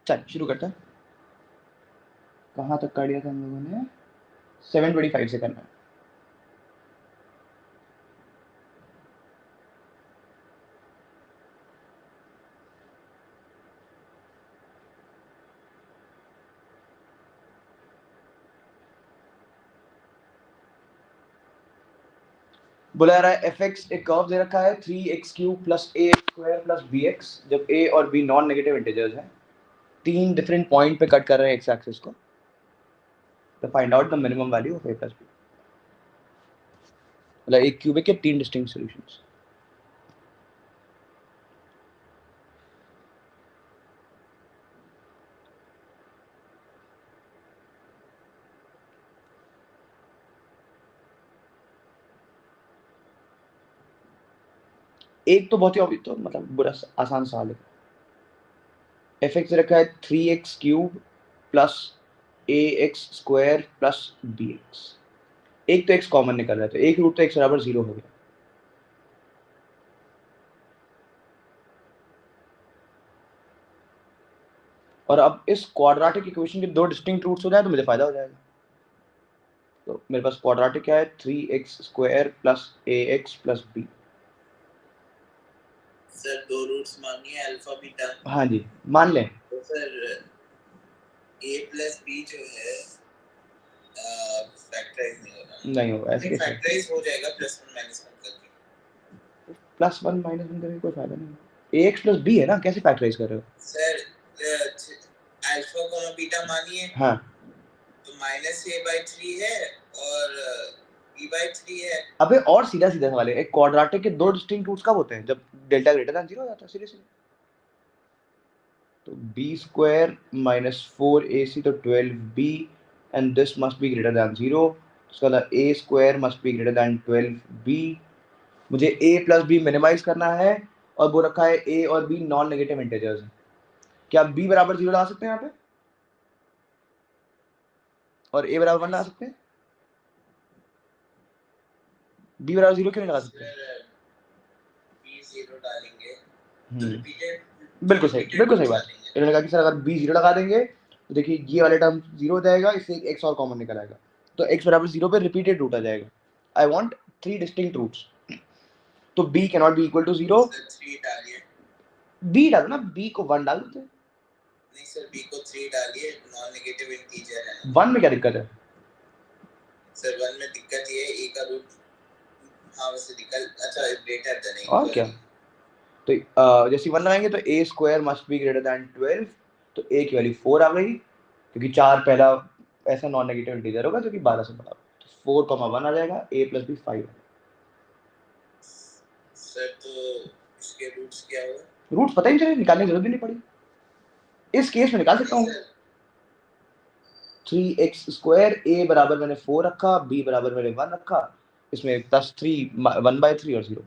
चल शुरू करते हैं। कहाँ तक कर लिया था हम लोगों ने? 725 से करना है। बोला जा रहा है एफ एक्स एक कर्व दे रखा है 3x³ प्लस ए स्क्वायर प्लस बी एक्स, जब ए और बी नॉन नेगेटिव इंटीजर्स हैं, 3 डिफरेंट पॉइंट पे कट कर रहे हैं एक्स एक्सिस को, तो find out the minimum value of a plus b. मतलब एक क्यूबिक के 3 डिस्टिंक्ट सॉल्यूशंस। एक तो बहुत ही तो मतलब बुरा आसान सवाल है। एफ एक्स रखा है 3x³ plus a x square plus b x. एक तो एक्स कॉमन निकल रहा है, तो एक रूट तो एक्स बराबर 0 हो गया। और अब इस क्वाड्रेटिक इक्वेशन के 2 डिस्टिंक्ट रूट्स हो जाए तो मुझे फायदा हो जाएगा। तो मेरे पास क्वाड्रेटिक क्या है 3x² plus a x plus b. Sir 2 roots मांगिए अल्फा बीटा। हाँ जी मान लें। तो सर a प्लस b जो है फैक्टराइज नहीं होगा। ऐसे कैसे फैक्टराइज हो जाएगा प्लस 1 माइनस 1 करके। प्लस 1 माइनस 1 करके कोई फायदा नहीं। ए एक्स प्लस बी है ना, कैसे फैक्टराइज कर रहे हो? सर अल्फा कोमा बीटा मानिए। हाँ तो -a/3 है और b/3 है। अबे और सीधा सीधा सवाल है, एक क्वाड्रेटिक के 2 डिस्टिंक्ट रूट्स कब होते हैं? जब डेल्टा ग्रेटर देन 0 हो जाता है, सीधे सीधे। तो b² minus 4ac तो 12b and this must be greater than 0। इसका मतलब a² must be greater than 12b। मुझे a प्लस b मिनिमाइज करना है और वो रखा है a और b नॉन नेगेटिव इंटीजर्स हैं। क्या b बराबर 0 लगा सकते हैं यहाँ पे और a बराबर 1 लगा सकते हैं? b बराबर 0 क्यों नहीं लगा सकते? b 0 डालेंगे तो रिपीटेड बिल्कुल सही बात। इन्होंने कहा कि सर अगर b 0 लगा देंगे तो देखिए ये वाले टर्म 0 हो जाएगा, इससे एक x और कॉमन निकल आएगा, तो x बराबर 0 पे रिपीटेड रूट आ जाएगा। आई वांट 3 डिस्टिंक्ट रूट्स, तो b can not be equal to 0। 3 डालिए। b डालो ना, b को 1 डाल देते हैं। नहीं सर b को 3 डालिए, नॉन नेगेटिव इंटीजर है। 1 में क्या दिक्कत है? सर 1 में दिक्कत ये है a का रूट हां वैसे निकल अच्छा ग्रेटर देन नहीं और क्या, तो जैसे 1 लगाएंगे तो a² must be greater than 12, तो a की वैल्यू 4 आ गई, क्योंकि 4 पहला ऐसा नॉन नेगेटिव इंटीजर होगा जो कि 12 से बड़ा होगा, तो 4, 1 आ जाएगा, a प्लस b 5। सर तो इसके रूट्स क्या होगा? रूट्स पता ही नहीं चले, निकालने की जरूरत भी नहीं पड़ी। इस केस में निकाल सकता हूँ 3x², a बराबर मैंने 4 रखा, b बराबर मैंने 1 रखा, इसमें प्लस 3 1/3 और 0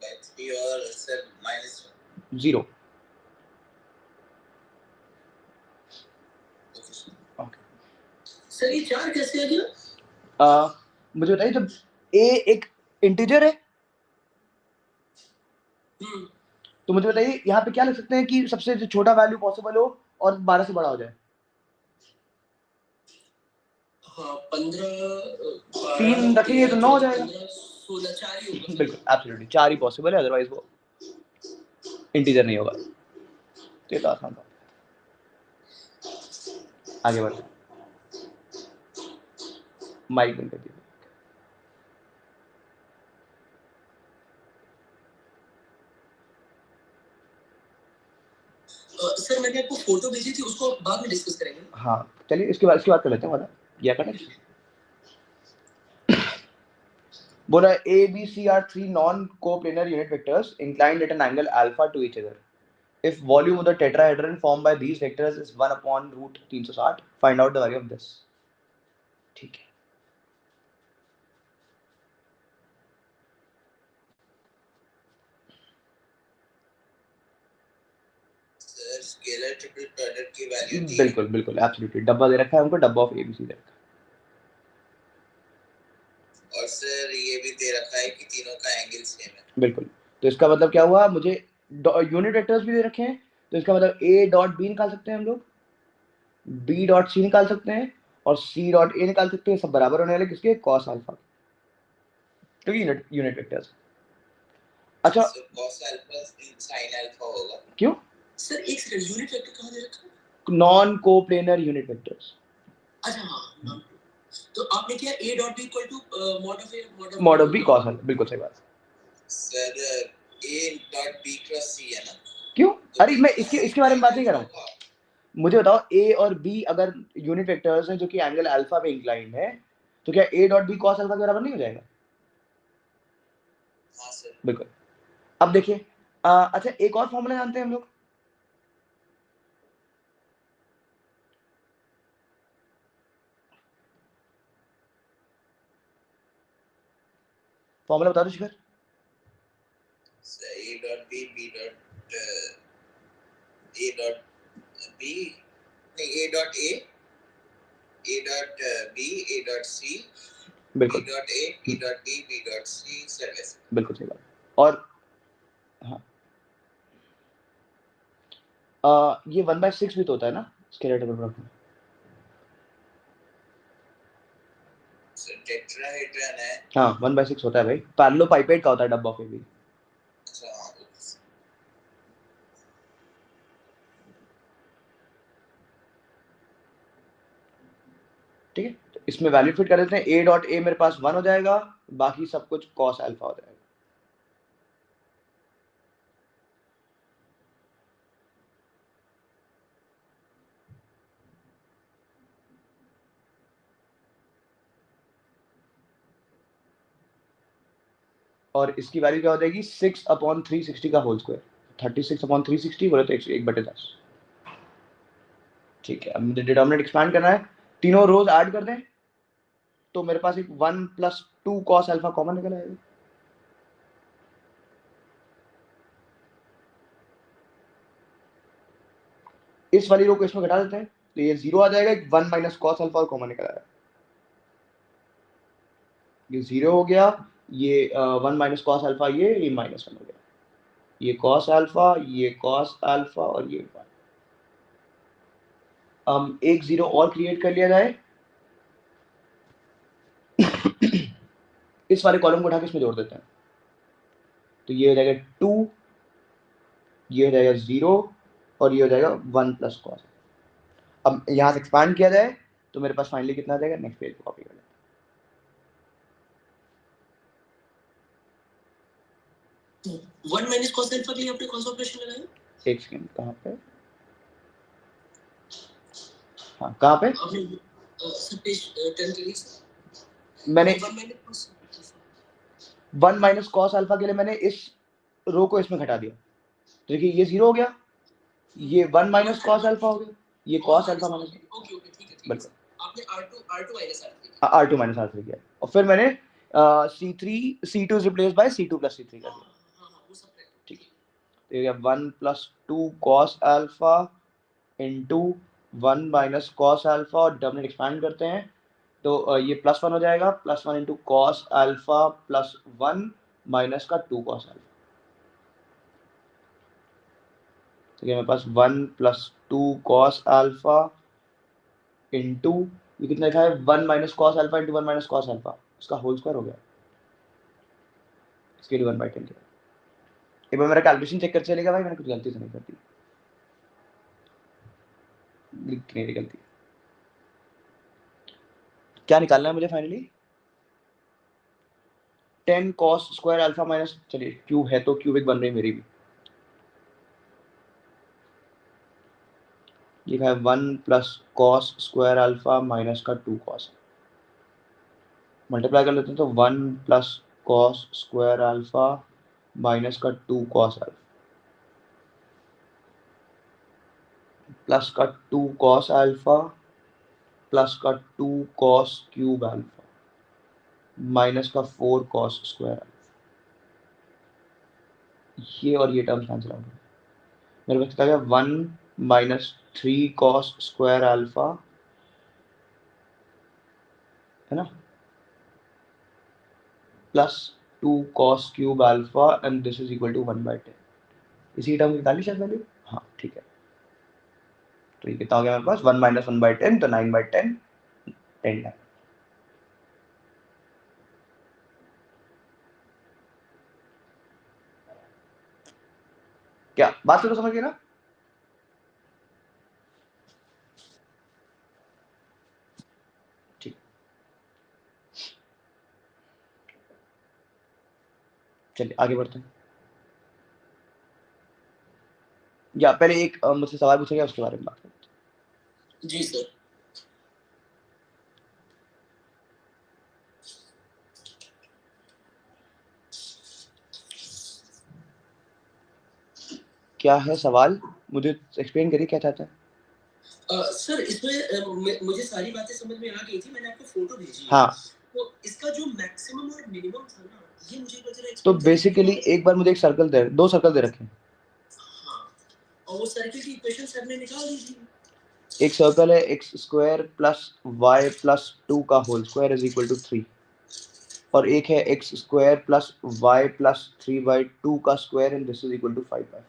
1/3 और सर -1 0। सर ये 4 कैसे आ गया? मुझे बताइए, जब a एक इंटीजर है तो मुझे बताइए यहाँ पे क्या लिख सकते हैं कि सबसे जो छोटा वैल्यू पॉसिबल हो और 12 से बड़ा हो जाए? हाँ 15 3 रखेंगे तो 9 हो जाएगा। 16 4 ही होगा। बिल्कुल एब्सोल्युटली 4 ही पॉसिबल है, अदरवाइज वो इंटीजर नहीं होगा। तो ये तो आसान था। आगे बढ़ते माइक बंद कर दीजिए। सर मैंने आपको फोटो भेजी थी, उसको बाद में डिस्कस करेंगे। हाँ चलिए इसके बाद कर लेते हैं वाला या करना। बोला A B C are 3 non-coplanar unit vectors inclined at an angle alpha to each other. If volume of the tetrahedron formed by these vectors is 1 upon root 360, find out the value of this. ठीक है। Scalar triple product की value थी। बिल्कुल बिल्कुल absolutely, डब्बा दे रखा है हमको, डब्बा ऑफ एबीसी दे रखा है। और सर ये भी दे रखा है कि तीनों का एंगल सेम है। बिल्कुल, तो इसका मतलब क्या हुआ, मुझे यूनिट वेक्टर्स भी दे रखे हैं, तो इसका मतलब a डॉट बी निकाल सकते हैं हम लोग, b डॉट सी निकाल सकते हैं और c डॉट a निकाल सकते हैं। सब बराबर होने वाले किसके, cos अल्फा, क्योंकि यूनिट वेक्टर्स। अच्छा cos अल्फा sin अल्फा होगा। क्यों सर एक सेकंड, यूनिट वेक्टर कहां दे रखा है? Non coplanar unit vectors. अच्छा हां, तो आपने किया a dot b equal to mod of a mod of b cos alpha, बिल्कुल सही बात। Sir a dot b cross c है ना? क्यों? अरे मैं इसके बारे में बात नहीं कर रहा हूँ। मुझे बताओ a और b अगर यूनिट वेक्टर्स हैं जो कि एंगल अल्फा पे इंक्लाइंड है, तो क्या a dot b cos alpha के बराबर नहीं हो जाएगा? हाँ सर, बिल्कुल। अब देखिए अच्छा एक और फॉर्मूला जानते हैं हम लोग, फॉर्मूला बता दो शिखर। a dot b b dot a dot b नहीं a dot a dot b a dot c बिल्कुल b dot a b dot b b dot c service. बिल्कुल सही बात। और हाँ ये 1/6 भी तो होता है ना स्केलर टेबल प्रोडक्ट में। सर टेट्राहेड्रन है। हाँ 1/6 होता है भाई, पैरेललोपाइपेड का होता है डब्बा पे भी। अच्छा ठीक है, तो इसमें वैल्यू फिट कर देते हैं, a डॉट a मेरे पास 1 हो जाएगा, बाकी सब कुछ cos अल्फा हो जाएगा। और इसकी वैल्यू क्या हो जाएगी 6/360 का होल स्क्वायर, 36/360 बोले तो 1/10। ठीक है, अब मुझे डिटर्मिनेंट एक्सपैंड करना है, तीनों रोज ऐड कर दें तो मेरे पास एक 1 + 2 cos अल्फा कॉमन निकल आएगा। इस वाली रो को इसमें घटा देते हैं तो ये 0 आ जाएगा, 1 - cos अल्फा और कॉमन निकल आएगा, ये 0 हो गया, ये 1 - cos अल्फा, ये -1 हो गया, ये cos अल्फा, ये cos अल्फा और ये 1। एक 0 और क्रिएट कर लिया जाए इस वाले कॉलम को उठा के इसमें जोड़ देते हैं तो ये हो जाएगा 2, ये हो जाएगा 0 और ये हो जाएगा 1 + cos। अब यहाँ से एक्सपांड किया जाए तो मेरे पास फाइनली कितना आ जाएगा, नेक्स्ट पेज पे कॉपी कर लेते हैं। 1 - cos अल्फा के लिए आपने कौन सा ऑपरेशन लगाया? एक सेकंड, कहाँ पे, हाँ कहाँ पे आपने सर पेज 10 के लिए मैंने 1 - 1 - cos अल्फा के लिए मैंने इस रो को इसमें घटा दिया, तो देखिए ये 0 हो गया, ये 1 - cos अल्फा हो गया, ये cos alpha minus, okay okay ठीक है बिल्कुल आपने R2 माइनस R2 - R3 किया और फिर मैंने C2 is replaced by C2 + C3 कर दिया। वो सब ठीक है, तो ये 1 + 2 cos alpha into 1 - cos alpha और डबल एक्सपैंड करते हैं तो ये +1 हो जाएगा, +1 इंटू cos अल्फा +1 माइनस का 2 cos अल्फा, तो ये मेरे पास 1 + 2 cos अल्फा इंटू ये कितना लिखा है 1 - cos alpha into 1 - cos alpha, इसका होल स्क्वायर हो गया, इसके लिए 1/10 किया। एक बार मेरा कैलकुलेशन चेक कर चलेगा भाई, मैंने कुछ गलती तो नहीं कर दी, मेरी गलती। क्या निकालना है मुझे finally, 10 cos square alpha minus, चलिए क्यूब है तो क्यूबिक बन रही मेरी भी, लिखा है 1 + cos स्क्वायर अल्फा माइनस का 2 cos, मल्टीप्लाई कर लेते हैं तो 1 + cos स्क्वायर अल्फा माइनस का 2 cos अल्फा प्लस का 2 cos अल्फा प्लस का 2 cos क्यूब अल्फा माइनस का 4 cos स्क्वायर अल्फा, ये और ये टर्म्स कैंसिल आउट, मेरे पास क्या 1 - 3 cos स्क्वायर अल्फा है ना plus 2 cos cube alpha and this is equal to 1/10, इसी टर्म निकाली शायद वैल्यू, हाँ ठीक है, तो ये कितना हो गया मेरे पास 1 - 1/10, तो 9/10 10 है। क्या बात से तो समझ गए ना? ठीक, चलिए आगे बढ़ते हैं। या पहले एक मुझसे सवाल पूछेगा, उसके बारे में बात करते हैं। जी सर। क्या है सवाल, मुझे एक्सप्लेन करिए क्या चाहता है। सर इसमें मुझे सारी बातें समझ में आ गई थी, मैंने आपको फोटो भेजी है। हाँ, तो इसका जो मैक्सिमम और मिनिमम था ना, ये मुझे एक बार जरा तो एक्सप्लेन करिए। बेसिकली एक बार मुझे एक सर्कल दे, 2 सर्कल दे रखे हैं। हाँ, और वो सर्किल की इक्वेशन सर ने निकाल दी थी। एक सर्कल है x² प्लस y प्लस 2 का whole square is equal to 3, और एक है x² प्लस y प्लस 3/2 का square and this is equal to 5/4।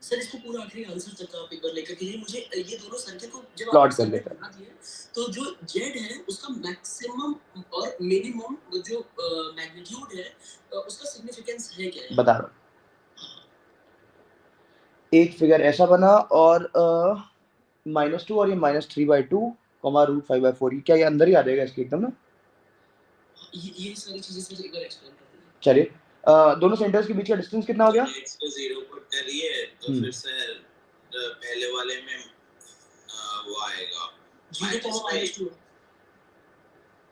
Sir इसको पूरा आखिरी आंसर तक आप एक बार लेकर के जाइए। मुझे ये दोनों सर्किल को जब प्लॉट आप कर सर ने लेते हैं। बना दिए, तो जो z है उसका मैक्सिमम और मिनिमम जो मैग्नीट्यूड है, उसका सिग्निफिकेंस है क्या है? बता रहा हूँ, एक फिगर ऐसा बना और -2 और ये -3/2 √5/4, क्या ये अंदर ही आ जाएगा इसके एकदम ना? ये सारी चीजें सर एक बार एक्सप्लेन कर दीजिए। चलिए, दोनों सेंटर्स के बीच का डिस्टेंस कितना हो गया? x को 0 पुट करिए तो फिर सर पहले वाले में वो आएगा 0,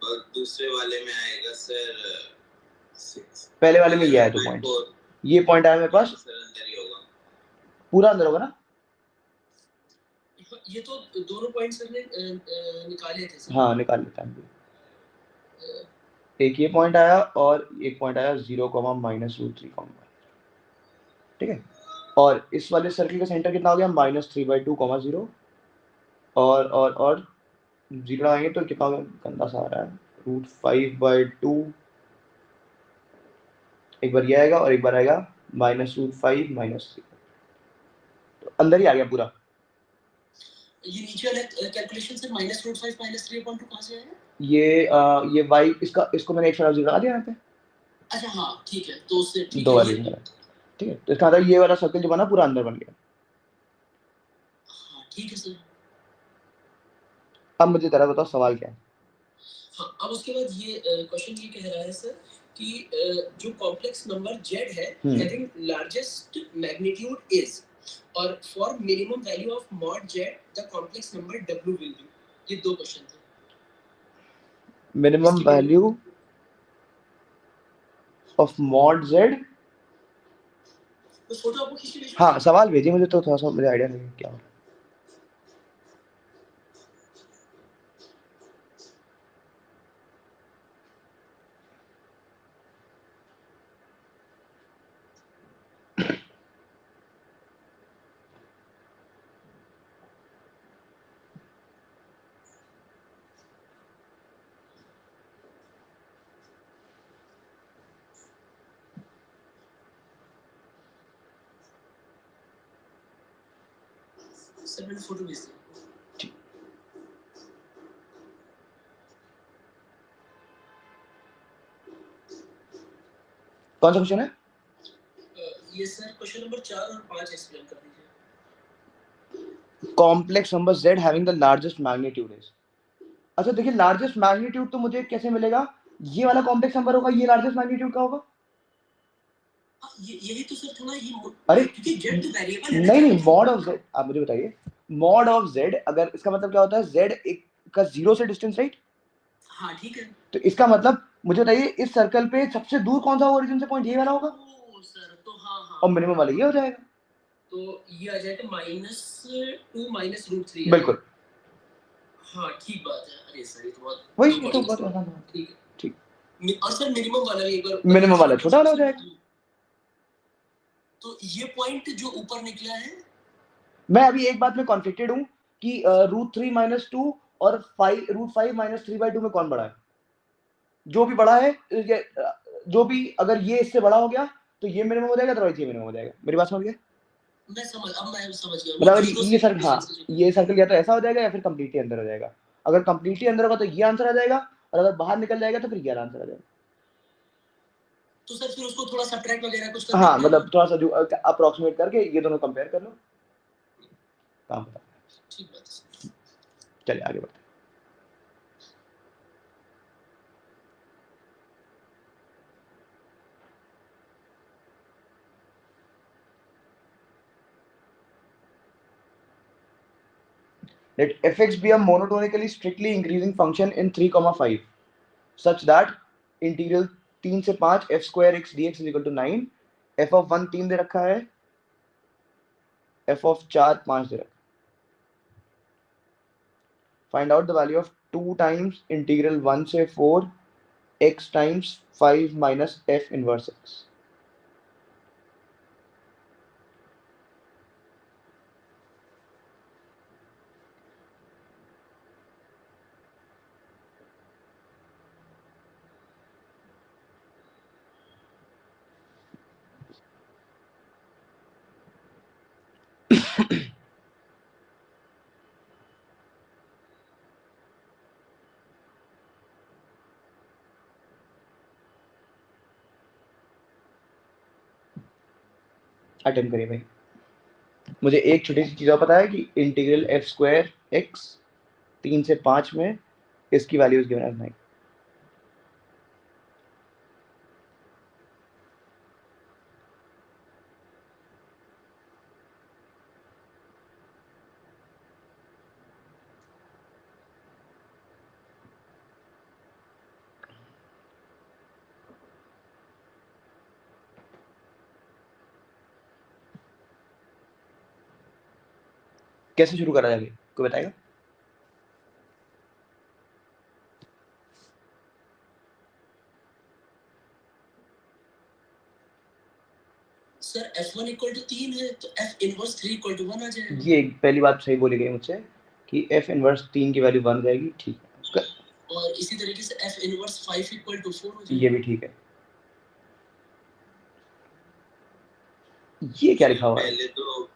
और दूसरे वाले में आएगा सर 6। पहले वाले में ये आया 2 पॉइंट्स, ये पॉइंट आया मेरे पास, सर अंदर ही होगा, पूरा अंदर होगा ना? ये तो दोनों पॉइंट सर ने निकाले थे सर। हाँ निकाल लेता हूँ। एक ये पॉइंट आया और एक पॉइंट आया 0, -√3, ठीक है। और इस वाले सर्किल का सेंटर कितना हो गया? -3/2, 0, और 0 लगाएंगे तो कितना हो गया? गंदा सा आ रहा है, √5/2, एक बार ये आएगा और एक बार आएगा -√5 -3, तो अंदर ही आ गया पूरा। ये नीचे वाला कैलकुलेशन सर -√5 -3/2 कहां से आया? ये y, इसको मैंने एक साथ लगा दिया यहाँ पे। अच्छा हाँ ठीक है, तो उससे ठीक 2 है वाले ये। में, ठीक है, तो इसका मतलब ये वाला सर्कल जो बना पूरा अंदर बन गया। हाँ ठीक है सर। अब मुझे जरा बताओ सवाल क्या है। हाँ, अब उसके बाद ये क्वेश्चन ये कह रहा है सर कि जो कॉम्प्लेक्स नंबर z है हैविंग लार्जेस्ट मैग्नीट्यूड इज, और for minimum value of mod z the complex number w will be. ये दो क्वेश्चन थे। Minimum value of mod z, तो फोटो आपको खींच के भेजूं? हाँ सवाल भेजिए मुझे, तो थोड़ा सा मुझे आइडिया नहीं है क्या हो रहा है। सर मैंने फोटो भेज दिया। कौन सा क्वेश्चन है? ये सर क्वेश्चन नंबर 4 और 5 एक्सप्लेन कर दीजिए। Complex number z having the largest magnitude is. अच्छा देखिए, लार्जेस्ट मैग्नीट्यूड तो मुझे कैसे मिलेगा? ये वाला कॉम्प्लेक्स नंबर होगा, ये लार्जेस्ट मैग्नीट्यूड का होगा। यही तो सर थोड़ा ये अरे क्योंकि z तो वेरिएबल है ना। नहीं, मॉड ऑफ z, आप मुझे बताइए, मॉड ऑफ z, अगर इसका मतलब क्या होता है? z एक का 0 से डिस्टेंस, राइट? हाँ ठीक है। तो इसका मतलब मुझे बताइए, इस सर्कल पे सबसे दूर कौन सा ओरिजिन से पॉइंट? ये वाला होगा। ओ सर तो हाँ और मिनिमम वाला ये हो जाएगा। तो ये आ जाएगा -2 -√3। बिल्कुल, हाँ ठीक बात है। अरे सर ये तो बहुत वही, ये तो बहुत आसान है। ठीक है। ठीक, और सर मिनिमम वाला भी एक बार मिनिमम वाला छोटा वाला हो जाएगा। तो ये पॉइंट जो ऊपर निकला है, मैं अभी एक बात में कॉन्फ्लिक्टेड हूँ कि √3 - 2 और √5 - 3/2 में कौन बड़ा है? जो भी बड़ा है, जो भी, अगर ये इससे बड़ा हो गया तो ये मिनिमम हो जाएगा, अदरवाइज ये मिनिमम हो जाएगा। मेरी बात समझ गए? मैं समझ गया। मतलब वो अगर जीरो ये से सर्कल, हाँ डिफरेंस है। ये सर्कल या तो ऐसा हो जाएगा या फिर कंप्लीटली अंदर हो जाएगा। अगर कंप्लीटली अंदर होगा तो ये आंसर आ जाएगा, और अगर बाहर निकल जाएगा तो फिर ये आंसर आ जाएगा। तो सर फिर उसको थोड़ा सब्ट्रैक्ट वगैरह कुछ करना हाँ पड़ेगा? मतलब थोड़ा सा जो अप्रोक्सीमेट करके ये दोनों कंपेयर कर लो, काम बता। ठीक बात है। चलिए आगे बढ़ते हैं। Let fx be a monotonically strictly increasing function in 3,5 such that integral 3 से 5 f square x dx is equal to 9, f of 1 3 दे रखा है, f of 4 5 दे रखा है। Find out the value of 2 times integral 1 से 4 x times 5 minus f inverse x। Attempt करिए भाई। मुझे एक छोटी सी चीज़ और पता है कि इंटीग्रल एफ स्क्वायर एक्स 3 से 5 में इसकी वैल्यूज गिवन एज 9। कैसे शुरू करा जाए, कोई बताएगा? सर f1 इक्वल टू 3 है तो f इनवर्स 3 इक्वल टू 1 आ जाएगा। ये पहली बात सही बोली गई मुझसे कि f इनवर्स 3 की वैल्यू 1 जाएगी, ठीक है। और इसी तरीके से f इनवर्स 5 इक्वल टू 4 हो ये जाएगा। भी ठीक है। ये क्या लिखा हुआ है? पहले तो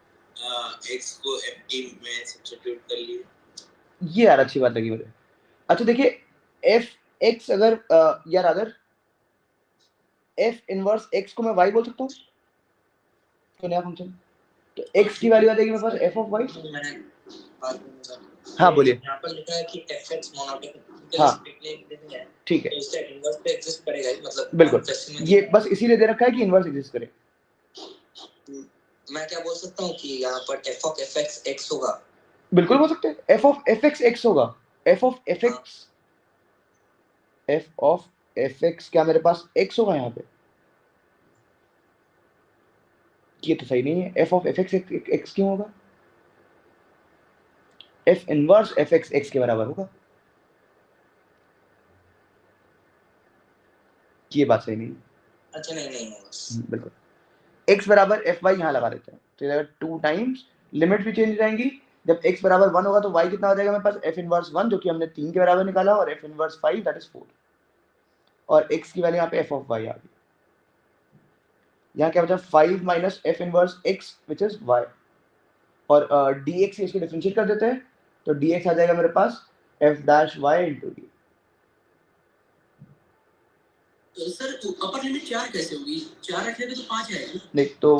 x को ft में सब्स्टिट्यूट कर लिए। ये यार अच्छी बात लगी मुझे। अच्छा देखिए, f x अगर यार अगर f इनवर्स x को मैं y बोल सकता हूँ, तो नया फंक्शन, तो x की वैल्यू आ जाएगी मेरे पास f ऑफ y। हाँ बोलिए। यहाँ पर लिखा है कि fx मोनोटोनिकली हाँ स्ट्रिक्टली इंक्रीजिंग है, ठीक है, तो इसका इनवर्स पे एग्जिस्ट करेगा ही, मतलब बिल्कुल। ये बस इसीलिए दे रखा है कि इनवर्स एग्जिस्ट करे। मैं क्या बोल सकता हूँ कि यहाँ पर f ऑफ fx x होगा? बिल्कुल बोल सकते हैं, f ऑफ fx x होगा। f of fx, f of fx क्या मेरे पास x होगा यहाँ पे? ये तो सही नहीं है, f ऑफ fx x क्यों होगा? f इनवर्स fx x के बराबर होगा। ये बात सही नहीं है। अच्छा नहीं होगा। बिल्कुल। x बराबर एफ वाई यहाँ लगा देते हैं, तो अगर 2 टाइम्स लिमिट भी चेंज हो जाएंगी। जब x बराबर 1 होगा तो y कितना हो जाएगा मेरे पास? f इनवर्स 1 जो कि हमने 3 के बराबर निकाला, और f इनवर्स 5 दैट इज 4, और x की वैल्यू यहाँ पे f ऑफ y आ गई। यहाँ क्या बचा? 5 minus f inverse x which is y, और dx से इसको डिफरेंशिएट कर देते हैं, तो dx आ जाएगा मेरे पास f dash y into D. Sir upper limit 4 कैसे होगी? 4 रखने पे तो 5 आएगी। नहीं तो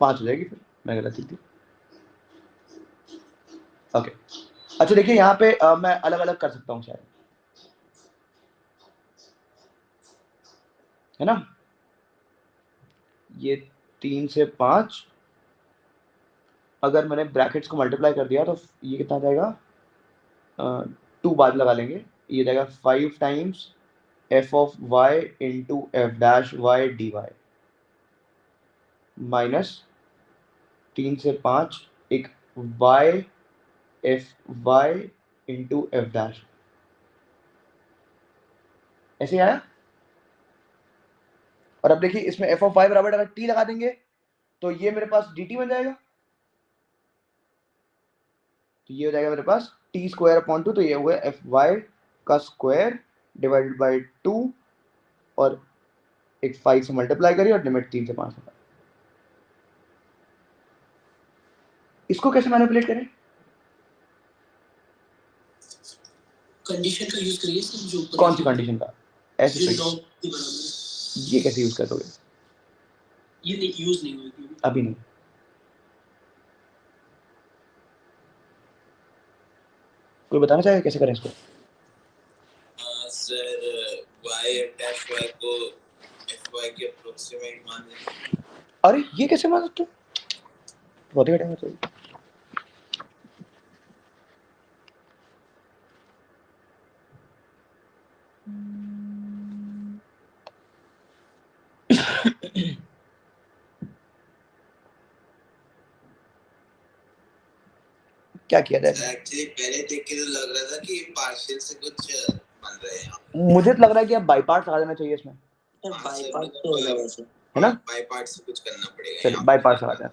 5 हो जाएगी, फिर मैं गलत थी। ओके अच्छा देखिए यहाँ पे मैं अलग अलग कर सकता हूँ शायद, है ना? ये 3 से 5 अगर मैंने ब्रैकेट्स को मल्टीप्लाई कर दिया तो ये कितना आ जाएगा? 2 बाद लगा लेंगे, ये जाएगा 5 times f of y into F dash Y D Y, minus 3 से 5 एक y F Y into F dash, ऐसे आया। और अब देखिए इसमें f ऑफ y बराबर अगर t लगा देंगे तो ये मेरे पास dt बन जाएगा, तो ये हो जाएगा मेरे पास टी स्क्वायर अपॉन 2, तो ये हुआ एफ वाई का स्क्वायर डिवाइडेड बाई 2, और एक 5 से मल्टीप्लाई करिए और लिमिट 3 से 5 तक। इसको कैसे मैनिपुलेट करें? कंडीशन का यूज करिए सर, जो कौन सी कंडीशन का? ऐसे जो सही। 9 के बराबर है। ये कैसे यूज करोगे? ये नहीं यूज नहीं होगी अभी नहीं। कोई बताना चाहेगा कैसे करें इसको? सर y डैश y को fy के अप्रोक्सीमेट मान लें। अरे ये कैसे मान सकते हो? बहुत ही घटिया मतलब। क्या किया जाए? एक्चुअली पहले देख के तो लग रहा था कि पार्शियल से कुछ बन रहे हैं। मुझे तो लग रहा है कि अब बाई पार्ट्स लगा देना चाहिए इसमें, बाई पार्ट तो होगा वैसे, है ना? बाई पार्ट से कुछ करना पड़ेगा। चलिए बाई पार्ट्स लगाते हैं।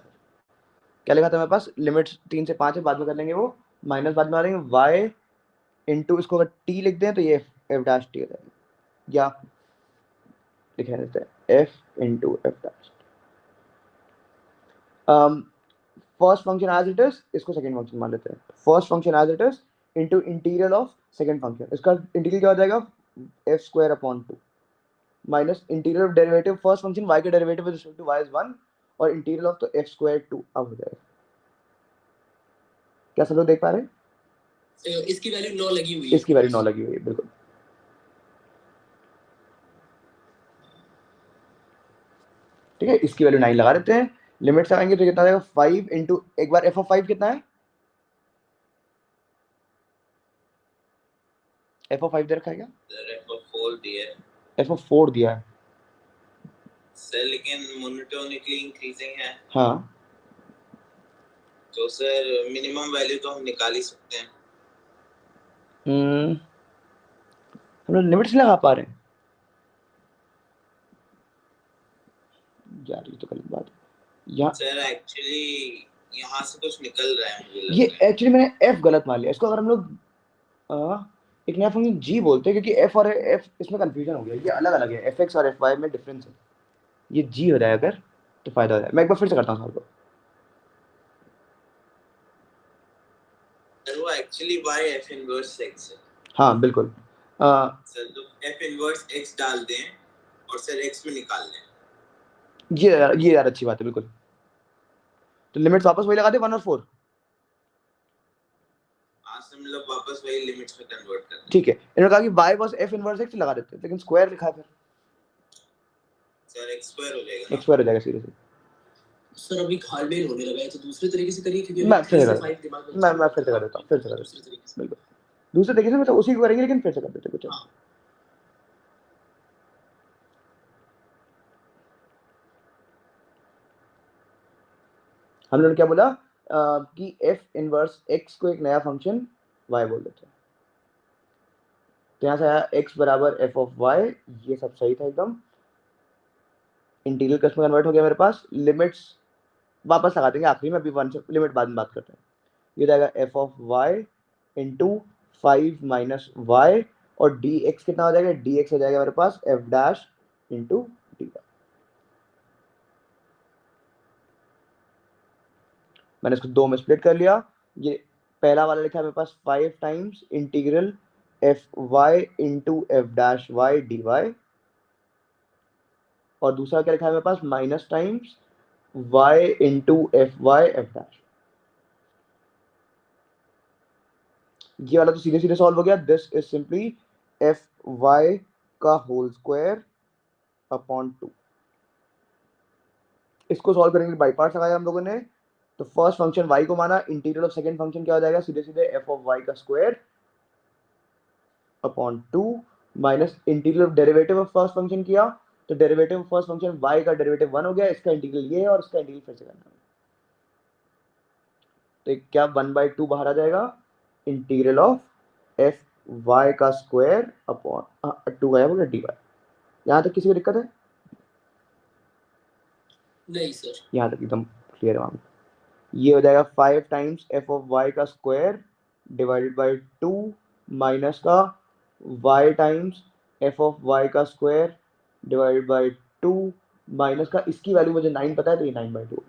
क्या लिखा था मेरे पास? लिमिट 3 से 5 है, बाद में कर लेंगे वो। माइनस बाद में आ देंगे y इंटू, इसको अगर t लिख दें तो ये f डैश t हो जाएगा, या लिख देते हैं f into f dash. First function as it is, इसको सेकंड फंक्शन मान लेते हैं। First function as it is into integral of second function, इसका इंटीग्रल क्या हो जाएगा? f स्क्वायर upon 2 minus integral of derivative first function y के derivative with respect to y is 1 और इंटीग्रल ऑफ तो f स्क्वायर 2 अब हो जाएगा। क्या सब लोग देख पा रहे हैं? इसकी वैल्यू 9 लगी हुई है। इसकी वैल्यू 9 लगी हुई है, बिल्कुल ठीक है। इसकी वैल्यू 9 लगा देते हैं। लिमिट्स आएंगे तो कितना आएगा? 5 इंटू, एक बार f ऑफ 5 कितना है? f ऑफ 5 दे रखा है क्या? f ऑफ 4 दिया है। f ऑफ 4 दिया है सर, लेकिन मोनोटोनिकली इंक्रीजिंग है। हाँ, तो सर मिनिमम वैल्यू तो हम निकाल ही सकते हैं। हम लोग लिमिट्स लगा पा रहे हैं यार, ये तो गलत बात है। यहाँ सर एक्चुअली यहाँ से कुछ निकल रहा है मुझे लग ये रहा है। एक्चुअली मैंने f गलत मान लिया। इसको अगर हम लोग एक नया फंक्शन g बोलते हैं, क्योंकि f और f इसमें कंफ्यूजन हो गया, ये अलग अलग है, fx और fy में डिफरेंस है। ये g हो जाएगा अगर तो फायदा हो जाएगा। मैं एक बार फिर से करता हूँ सवाल को। सर वो actually y f inverse x है। हाँ बिल्कुल। सर तो f इनवर्स x डाल दें और सर x में निकाल लें। ये यार अच्छी बात है, बिल्कुल। तो लिमिट्स वापस वही लगा दे 1 और 4। हाँ सर, मतलब वापस वही लिमिट्स में कन्वर्ट कर दें। ठीक है, इन्होंने कहा कि y बस f इनवर्स x लगा देते हैं, लेकिन स्क्वायर लिखा है फिर। सर x स्क्वायर हो जाएगा ना? x स्क्वायर हो जाएगा सीधे से। सर अभी घालमेल होने लगा है, तो दूसरे तरीके से करिए, क्योंकि मैं फिर से अभी कर 5 दिमाग में मैं फिर से कर देता हूँ, फिर से कर देता दूसरे तरीके हूँ, से। बिल्कुल दूसरे तरीके से, मतलब उसी को करेंगे लेकिन फिर से कर देते कुछ। हाँ। हम लोगों ने क्या बोला कि f इनवर्स x को एक नया फंक्शन y बोल देते हैं। तो यहाँ से आया x बराबर f ऑफ y, ये सब सही था एकदम। इंटीग्रल कस्ट में कन्वर्ट हो गया मेरे पास। लिमिट्स वापस लगा देंगे आखिरी में, अभी वन से लिमिट बाद में बात करते हैं। ये जाएगा f of y into 5 minus y, और dx कितना हो जाएगा? dx हो जाएगा मेरे पास f डैश इंटू dy। मैंने इसको दो में स्प्लिट कर लिया। ये पहला वाला लिखा है मेरे पास 5 times integral f Y into F dash Y D y, और दूसरा क्या लिखा है मेरे पास? Minus times y into f y f dash. ये वाला तो सीधे सीधे सॉल्व हो गया। This is simply f y का होल स्क्वायर अपॉन 2। इसको सॉल्व करेंगे बाई पार्ट्स लगाया हम लोगों ने। तो फर्स्ट फंक्शन y को माना, इंटीग्रल ऑफ सेकंड फंक्शन क्या हो जाएगा? सीधे सीधे f ऑफ y का square upon 2 minus integral of derivative of first function किया, तो derivative of first function y का डेरिवेटिव 1 हो गया, इसका इंटीग्रल ये है और इसका इंटीग्रल फिर से करना है। तो क्या 1/2 बाहर आ जाएगा? इंटीग्रल ऑफ एफ वाई का स्क्वायर अपॉन 2 गायब हो गया dy। यहाँ तक किसी को दिक्कत है? नहीं सर, यहाँ तक एकदम क्लियर है। ये हो जाएगा 5 टाइम्स एफ ऑफ वाई का स्क्वायर डिवाइडेड बाई 2 माइनस का y times F of Y का स्क्वायर डिवाइडेड बाई 2 माइनस का इसकी वैल्यू मुझे 9 पता है, तो ये 9/2।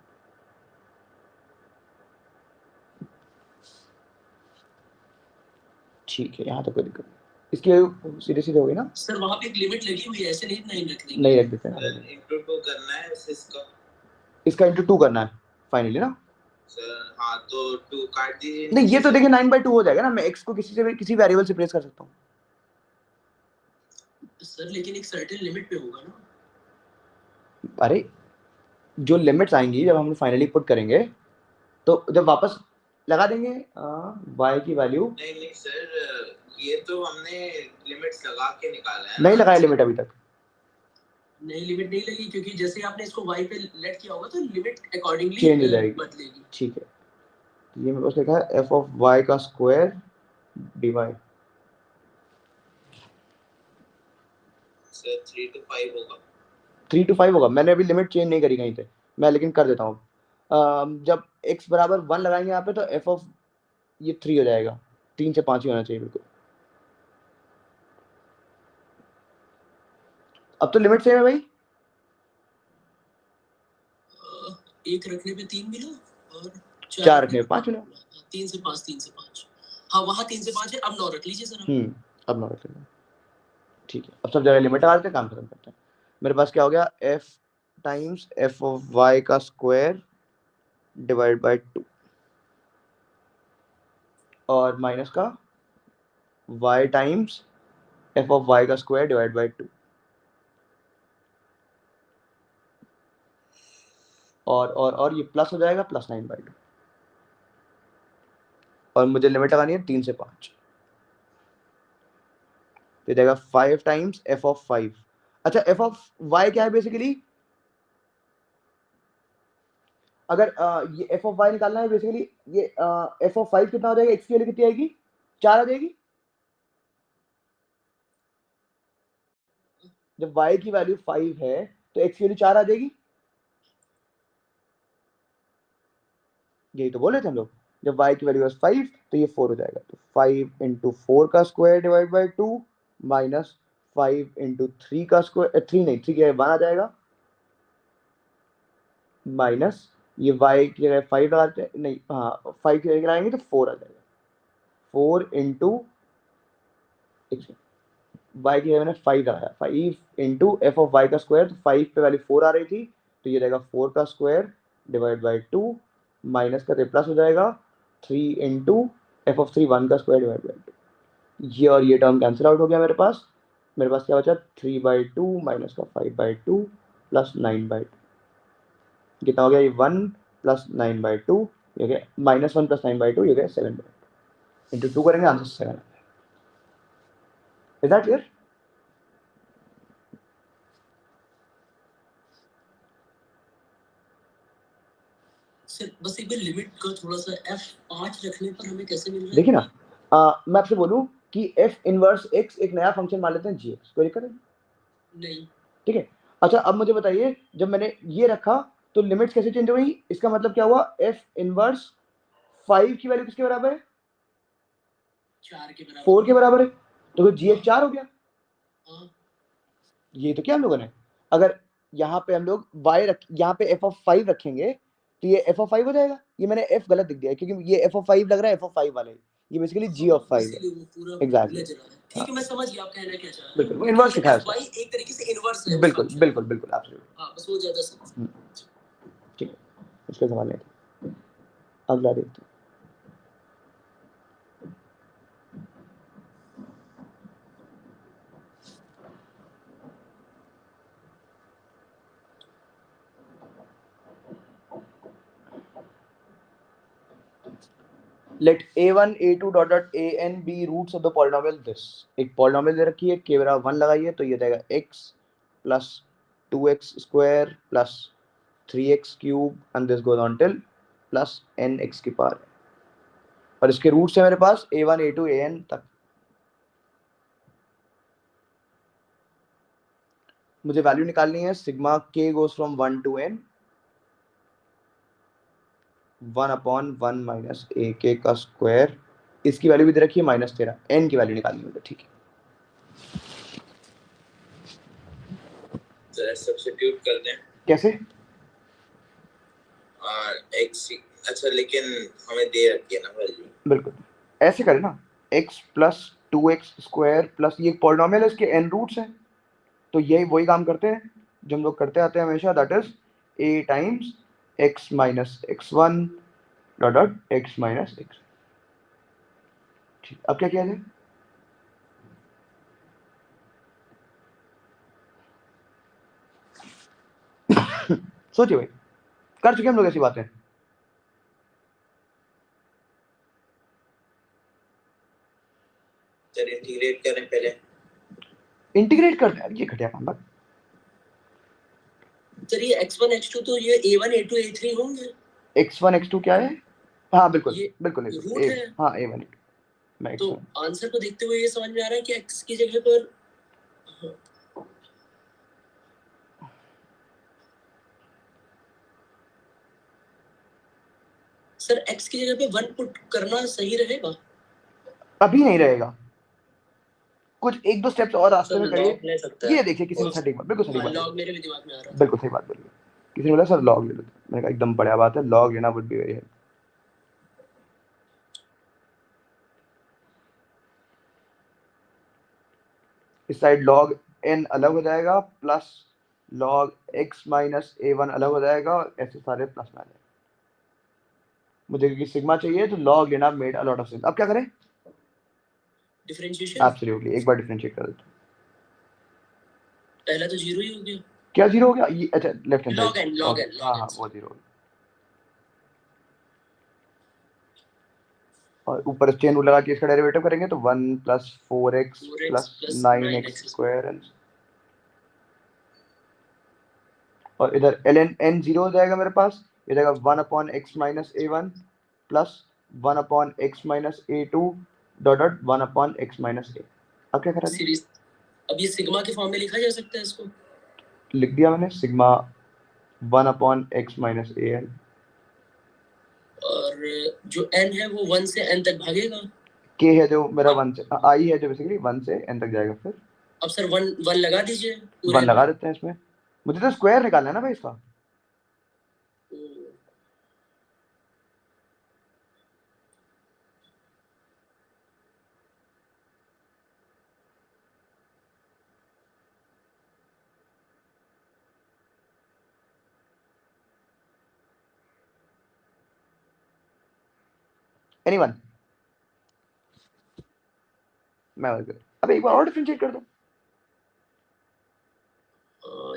ठीक है, यहाँ तक कोई दिक्कत नहीं। इसकी वैल्यू सीधे सीधे हो गई ना सर? वहाँ पे एक लिमिट लगी हुई है, ऐसे नहीं 9 रख देंगे। नहीं रख देते हैं, इंटू 2 करना है इसका इंटू 2 करना है फाइनली ना सर। हाँ तो 2 काट दीजिए। नहीं, ये तो देखिए 9/2 हो जाएगा ना, मैं x को किसी से भी किसी वेरिएबल से रिप्लेस कर सकता हूँ सर लेकिन एक सर्टेन लिमिट पे होगा ना। अरे जो लिमिट्स आएंगी जब हम फाइनली पुट करेंगे, तो जब वापस लगा देंगे y की वैल्यू। नहीं सर, ये तो हमने लिमिट्स लगा के निकाला है। नहीं लगाया लिमिट अभी तक। नहीं, लिमिट नहीं लगी, क्योंकि जैसे आपने इसको y पे लेट किया होगा तो लिमिट अकॉर्डिंगली चेंज हो जाएगी, बदलेगी। ठीक है। तो ये मेरे पास लिखा है f ऑफ y का स्क्वायर dy। सर 3 to 5 होगा। 3 to 5 होगा। मैंने अभी लिमिट चेंज नहीं करी कहीं पे, मैं लेकिन कर देता हूँ। जब x बराबर 1 लगाएंगे यहाँ पे, तो f ऑफ ये 3 हो जाएगा। 3 से 5 ही होना चाहिए बिल्कुल। अब तो लिमिट सेम है भाई, एक रखने पे 3 मिला और 4 रखने पे 5 मिला। 3 से 5, 3 से 5। हाँ, वहाँ 3 से 5 है, अब 9 रख लीजिए सर। अब 9 रख लेंगे, ठीक है। अब सब जगह लिमिट लगा के काम खत्म करते हैं। मेरे पास क्या हो गया, f times f of y का स्क्वायर डिवाइड बाय 2 और माइनस का y times f of y का स्क्वायर डिवाइड बाय 2 और ये प्लस हो जाएगा, प्लस 9/2। और मुझे लिमिट लगानी है 3 से 5, तो जाएगा 5 टाइम्स f ऑफ 5। अच्छा, f ऑफ y क्या है बेसिकली? अगर ये f ऑफ y निकालना है बेसिकली, ये f ऑफ 5 कितना हो जाएगा? x की वैल्यू कितनी आएगी? 4 आ जाएगी। जब y की वैल्यू 5 है तो x की वैल्यू 4 आ जाएगी। यही तो बोले थे हम लोग, जब y की वैल्यू 5 तो ये 4 हो जाएगा। तो 5 इंटू 4 का square divide by 2 minus 5 into 3 का स्क्वायर, 3 नहीं, 3 की जगह 1 आ जाएगा, माइनस ये y की जगह 5 लगाते हैं, नहीं हाँ 5 की जगह लगाएंगे तो 4 आ जाएगा। 4 इंटू y की जगह मैंने 5 लगाया, 5 इंटू एफ ऑफ y का स्क्वायर, तो 5 पे वैल्यू 4 आ रही थी, तो ये रहेगा 4 का स्क्वायर डिवाइड बाई 2 माइनस का प्लस हो जाएगा 3 इंटू एफ ऑफ 3 1 का स्क्वायर डिवाइड बाई 2। ये और ये टर्म कैंसिल आउट हो गया मेरे पास क्या बचा? 3/2 माइनस का 5/2 प्लस 9/2। कितना हो गया? ये 1 प्लस 9/2, ये गया -1 प्लस 9/2, ये गया 7/2। इंटू 2 करेंगे, answer 7। Is that clear? Sir बस एक बार लिमिट का थोड़ा सा f5 रखने पर हमें कैसे मिल रहा है? देखिए ना, मैं आपसे बोलूं कि f इनवर्स x एक नया फंक्शन मान लेते हैं gx, कोई दिक्कत नहीं। ठीक है। अच्छा, अब मुझे बताइए, जब मैंने ये रखा तो लिमिट्स कैसे चेंज हो गई? इसका मतलब क्या हुआ? f इनवर्स 5 की वैल्यू किसके बराबर है? 4 के बराबर। 4 के बराबर है, तो gx 4 हो गया। हाँ। ये तो क्या हम लोगों ने, अगर यहाँ पे हम लोग यहाँ पे f ऑफ 5 रखेंगे तो ये f ऑफ 5 हो जाएगा। ये मैंने f गलत लिख दिया है, क्योंकि ये f ऑफ 5 लग रहा है f ऑफ 5 वाला है, ये बेसिकली g ऑफ 5 है। एग्जैक्टली, ठीक है, मैं समझ गया आप कहना क्या चाह रहे हैं। बिल्कुल, इनवर्स लिखा है उसका। एक तरीके से इनवर्स है। बिल्कुल बिल्कुल बिल्कुल, आप हाँ, बस वो ज्यादा समझ। ठीक है, उसके सवाल नहीं। अगला देखते हैं। Let a1 a2 dot dot an be roots of the polynomial this। एक polynomial दे रखी है, k बराबर 1 लगाइए तो ये जाएगा x plus 2x square plus 3x cube and this goes on till plus nx की पावर। और इसके रूट्स है मेरे पास a1 a2 an तक। मुझे वैल्यू निकालनी है sigma k goes from 1 to n 1/1 minus a k का स्क्वायर, इसकी वैल्यू भी दे रखी है -13, n की वैल्यू निकालनी होगी। ठीक है सर सब्स्टिट्यूट करते हैं कैसे? x, अच्छा लेकिन हमें दे रखी है ना वैल्यू। बिल्कुल ऐसे करें ना, x plus 2x square plus ये पॉलिनोमियल है, इसके n रूट्स हैं, तो यही वही काम करते हैं जो हम लोग करते आते हैं हमेशा, that is a times x minus x1 dot dot x minus x। ठीक, अब क्या किया जाए? सोचिए भाई, कर चुके हम लोग ऐसी बातें। चलिए इंटीग्रेट करें पहले। इंटीग्रेट करते हैं, ये घटिया काम बात। चलिए x1 x2 तो ये a1 a2 a3 होंगे। x1 x2 क्या है? हाँ बिल्कुल ये बिल्कुल रूट है। हाँ a1 मैं तो x1 आंसर को देखते हुए ये समझ में आ रहा है कि x की जगह पर सर x की जगह पे 1 पुट करना सही रहेगा? अभी नहीं रहेगा, कुछ एक दो स्टेप्स और रास्ते में करिए। ले सकता है। ये देखिए किसी ने सही बात, बिल्कुल सही बात, लॉग मेरे भी दिमाग में आ रहा था। बिल्कुल सही बात बोली। किसी ने बोला सर लॉग ले लो, मैंने कहा एकदम बढ़िया बात है, लॉग लेना वुड बी वेरी हेल्प। इस साइड log n अलग हो जाएगा plus log x minus a1 अलग हो जाएगा, और ऐसे सारे प्लस में आ जाएगा। मुझे क्योंकि सिग्मा चाहिए तो log लेना made a lot of sense. अब क्या करें? डिफरेंशिएशन एब्सोल्युटली, एक बार डिफरेंशिएट कर देते हैं। पहला तो 0 ही हो गया। क्या 0 हो गया? ये अच्छा left hand log n side, log n हाँ log हाँ n वो 0 हो गया। और ऊपर चेन रूल लगा के इसका डेरिवेटिव करेंगे तो 1 plus 4x 4x plus plus 9x square, और इधर ln n 0 हो जाएगा मेरे पास, ये जाएगा 1 upon x minus a1 plus 1 upon x minus a2 dot dot 1 upon x minus a। अब क्या करा? सीरीज। अब ये सिग्मा के फॉर्म में लिखा जा सकता है इसको? लिख दिया मैंने, sigma 1 upon x minus an, और जो n है वो 1 से n तक भागेगा। k है जो मेरा 1 से i है जो बेसिकली 1 से n तक जाएगा। फिर अब सर 1 लगा दीजिए 1 लगा देते हैं इसमें, मुझे तो स्क्वायर निकालना है ना भाई इसका। एनीवन? मैं अब एक बार और डिफरेंशिएट कर दूं।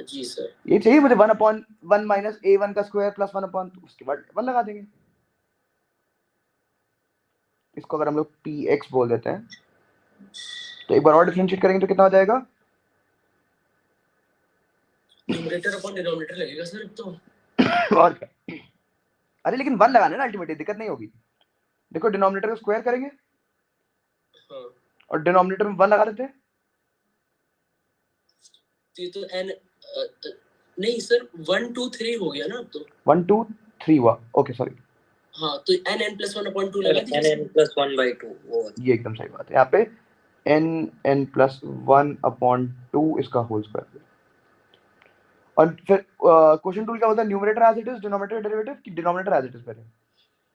जी सर। ये चाहिए मुझे 1 अपॉन 1 माइनस a1 का स्क्वायर प्लस 1 अपॉन, उसके बाद 1 लगा देंगे। इसको अगर हम लोग px बोल देते हैं तो एक बार और डिफरेंशिएट करेंगे तो कितना हो जाएगा? न्यूमरेटर अपॉन डिनोमिनेटर लगेगा सर अब तो। और क्या? अरे लेकिन 1 लगाना है ना, अल्टीमेटली दिक्कत नहीं होगी। देखो डिनोमिनेटर को स्क्वायर करेंगे हाँ। और डिनोमिनेटर में 1 लगा देते हैं। तो n नहीं सर 1 2 3 हो गया ना अब तो। 1 2 3 हुआ, ओके सॉरी। हाँ तो n plus 1/2 लगा दीजिए। n plus 1/2 वो ये एकदम सही बात है, यहाँ पे n plus 1/2 इसका होल स्क्वायर। और फिर क्वेश्चन टूल क्या होता है? Numerator as it is, denominator derivative, कि डिनोमिनेटर एज इट इज पहले?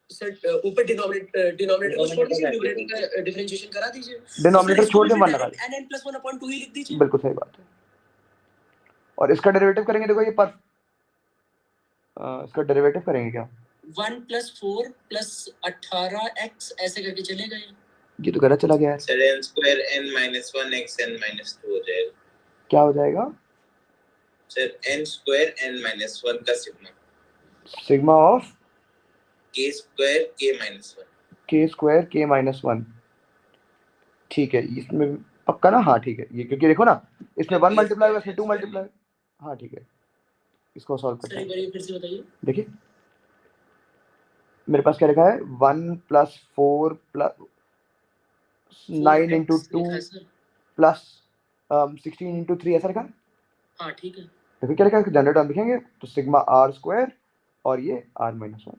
सर ऊपर डिनोमिनेटर को छोड़ दीजिए, न्यूमरेटर का डिफरेंशिएशन करा दीजिए। डिनोमिनेटर छोड़ के 1 लगा दीजिए, n plus 1/2 ही लिख दीजिए। बिल्कुल सही बात है। और इसका डेरिवेटिव करेंगे, देखो ये पर इसका डेरिवेटिव करेंगे क्या? 1 plus 4 plus 18x ऐसे करके चलेगा ये तो गलत चला गया है। Sir n square n minus 1 x n minus 2 हो जाएगा। क्या हो जाएगा? Sir n square n minus 1 का sigma, sigma of k square k minus 1, k square k minus 1। ठीक है, इसमें पक्का ना? हाँ ठीक है, ये क्योंकि देखो ना इसमें 1 मल्टीप्लाई हुआ, इसमें 2 मल्टीप्लाई। हाँ ठीक है, इसको सॉल्व करते हैं। फिर से बताइए। देखिए मेरे पास क्या लिखा है, 1 plus 4 plus 9 into 2 plus 16 into 3 ऐसा लिखा है। हाँ ठीक है। देखो क्या लिखा है, जनरल टर्म लिखेंगे तो सिग्मा आर स्क्वायर और ये r minus 1।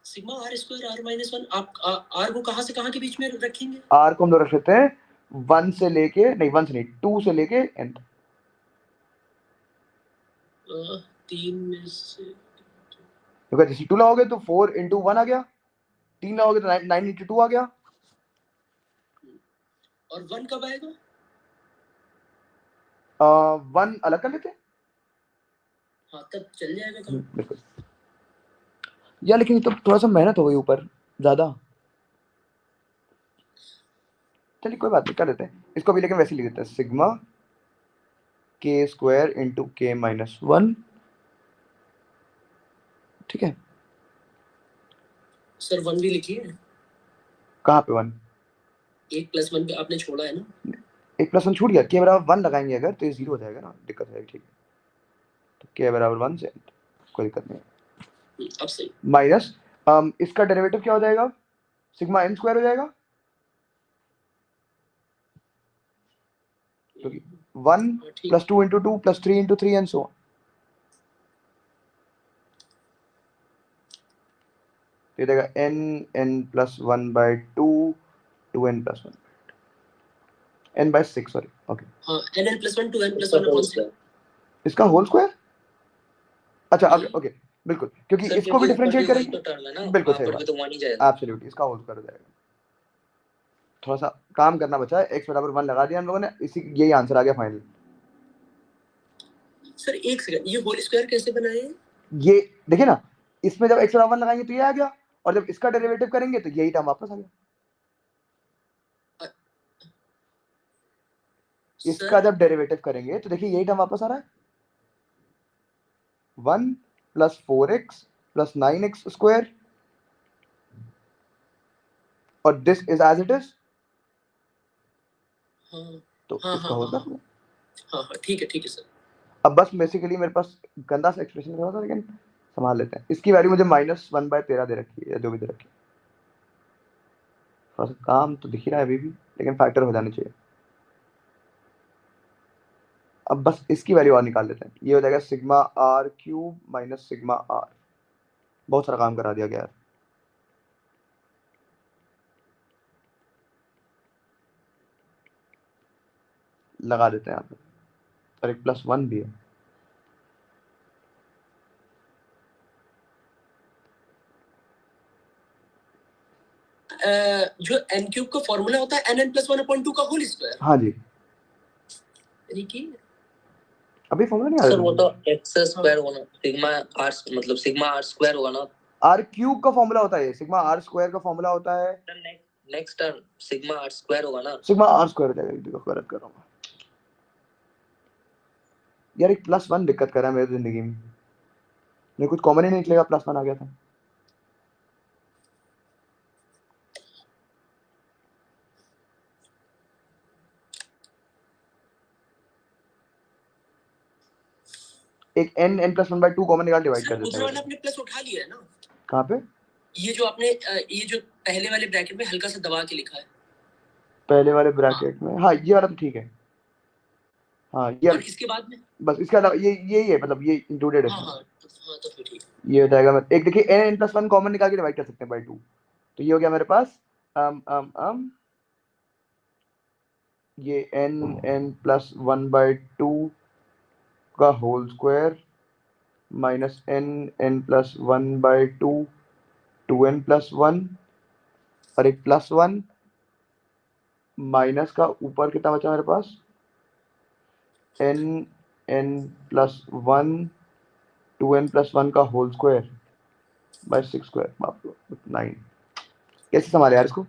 Sigma r square r minus 1, आप r को कहाँ से कहाँ के बीच में रखेंगे? r को हम लोग रख सकते हैं 1 से लेके नहीं 1 से नहीं 2 से लेके n तक। 3 में से देखो जैसे 2 लगाओगे तो 4 into 1 आ गया, 3 लगाओगे तो 9 into 2 आ गया। और 1 कब आएगा? 1 अलग कर लेते हैं। हाँ तब चल जाएगा काम। बिल्कुल यार, लेकिन ये तो थोड़ा सा मेहनत हो गई ऊपर ज्यादा। चलिए कोई बात नहीं, कर देते हैं इसको भी, लेकिन वैसे ही लिख देते हैं sigma k square into k minus 1। ठीक है सर 1 भी लिखिए। कहाँ पे 1? 1 + 1 पे आपने छोड़ा है ना? 1 + 1 छूट गया, k बराबर 1 लगाएंगे अगर तो ये 0 हो जाएगा ना, दिक्कत है। ठीक है तो k बराबर 1 से कोई दिक्कत नहीं। अब सही। माइनस इसका डेरिवेटिव क्या हो जाएगा? सिग्मा n स्क्वायर हो जाएगा, क्योंकि 1 ठीक। + 2 into 2 + 3 into 3 and so on। ये देगा n+1/2 2n+1 n/6 sorry. Okay हाँ n+1 2n+1 अपॉन 6। इसका होल स्क्वायर। अच्छा ओके बिल्कुल, क्योंकि सर इसको भी क्योंकि ऊपर डिफरेंशिएट भी वही करेंगे। तो टर्म है ना, बिल्कुल वहाँ सही पर भी बात, तो 1 ही जाएगा। एब्सोल्युटली इसका होल स्क्वायर हो जाएगा। थोड़ा सा काम करना बचा है, x बराबर 1 लगा दिया हम लोगों ने, इसी यही आंसर आ गया फाइनल। सर एक सेकंड, ये होल स्क्वायर कैसे बनाए हैं? ये देखिए ना, इसमें जब x बराबर 1 लगाएंगे तो ये आ गया, और जब इसका डेरिवेटिव करेंगे तो यही टर्म वापस आ गया। इसका जब डेरिवेटिव करेंगे तो देखिए यही टर्म वापस आ रहा है, 1 + 4x + 9x स्क्वायर, और this is as it is. हाँ तो हाँ इसका हाँ होगा। हाँ हाँ हाँ ठीक है सर। अब बस बेसिकली मेरे पास गंदा सा एक्सप्रेशन रहा था, लेकिन संभाल लेते हैं। इसकी वैल्यू मुझे -1/13 दे रखी है, या जो भी दे रखी है। थोड़ा सा काम तो दिख ही रहा है अभी भी, लेकिन फैक्टर हो जाने चाहिए। अब बस इसकी वैल्यू और निकाल लेते हैं, ये हो जाएगा sigma r³ minus sigma r। बहुत सारा काम करा दिया गया यार। लगा देते हैं यहाँ पे, और एक +1 भी है। जो n³ का फॉर्मूला होता है nn+1/2 का होल स्क्वायर। हाँ जी, देखिए अभी फॉर्मूला नहीं आ रहा सर, वो तो x स्क्वायर होगा ना, सिग्मा r मतलब सिग्मा r स्क्वायर होगा ना। r³ का फॉर्मूला होता है, सिग्मा r स्क्वायर का फॉर्मूला होता है। Next term sigma r square होगा ना। सिग्मा r स्क्वायर हो जाएगा, देखो गलत कर रहा हूँ यार। एक +1 दिक्कत कर रहा है मेरी जिंदगी में, मेरे कुछ कॉमन ही नहीं निकलेगा, +1 आ गया था। एक n+1/2 कॉमन निकाल डिवाइड कर देते उधर हैं। वाला आपने प्लस उठा लिया है ना? कहाँ पे? ये जो आपने ये जो पहले वाले ब्रैकेट में हल्का सा दबा के लिखा है, पहले वाले ब्रैकेट में, हाँ ये वाला तो ठीक है। हाँ ये, और इसके बाद में बस इसके अलावा ये यही है, मतलब ये इंक्लूडेड है हाँ इसमें। हाँ हाँ तो फिर ठीक है। ये हो जाएगा, एक देखिए n+1 कॉमन निकाल के डिवाइड कर सकते हैं बाई 2, तो ये हो गया मेरे पास ये n+1/2 का whole square minus n+1/2 2n+1, और एक +1 माइनस का ऊपर कितना बचा मेरे पास, n+1 2n+1 का होल स्क्वायर बाय 6 स्क्वायर, बाप रे 9। कैसे संभाले यार इसको?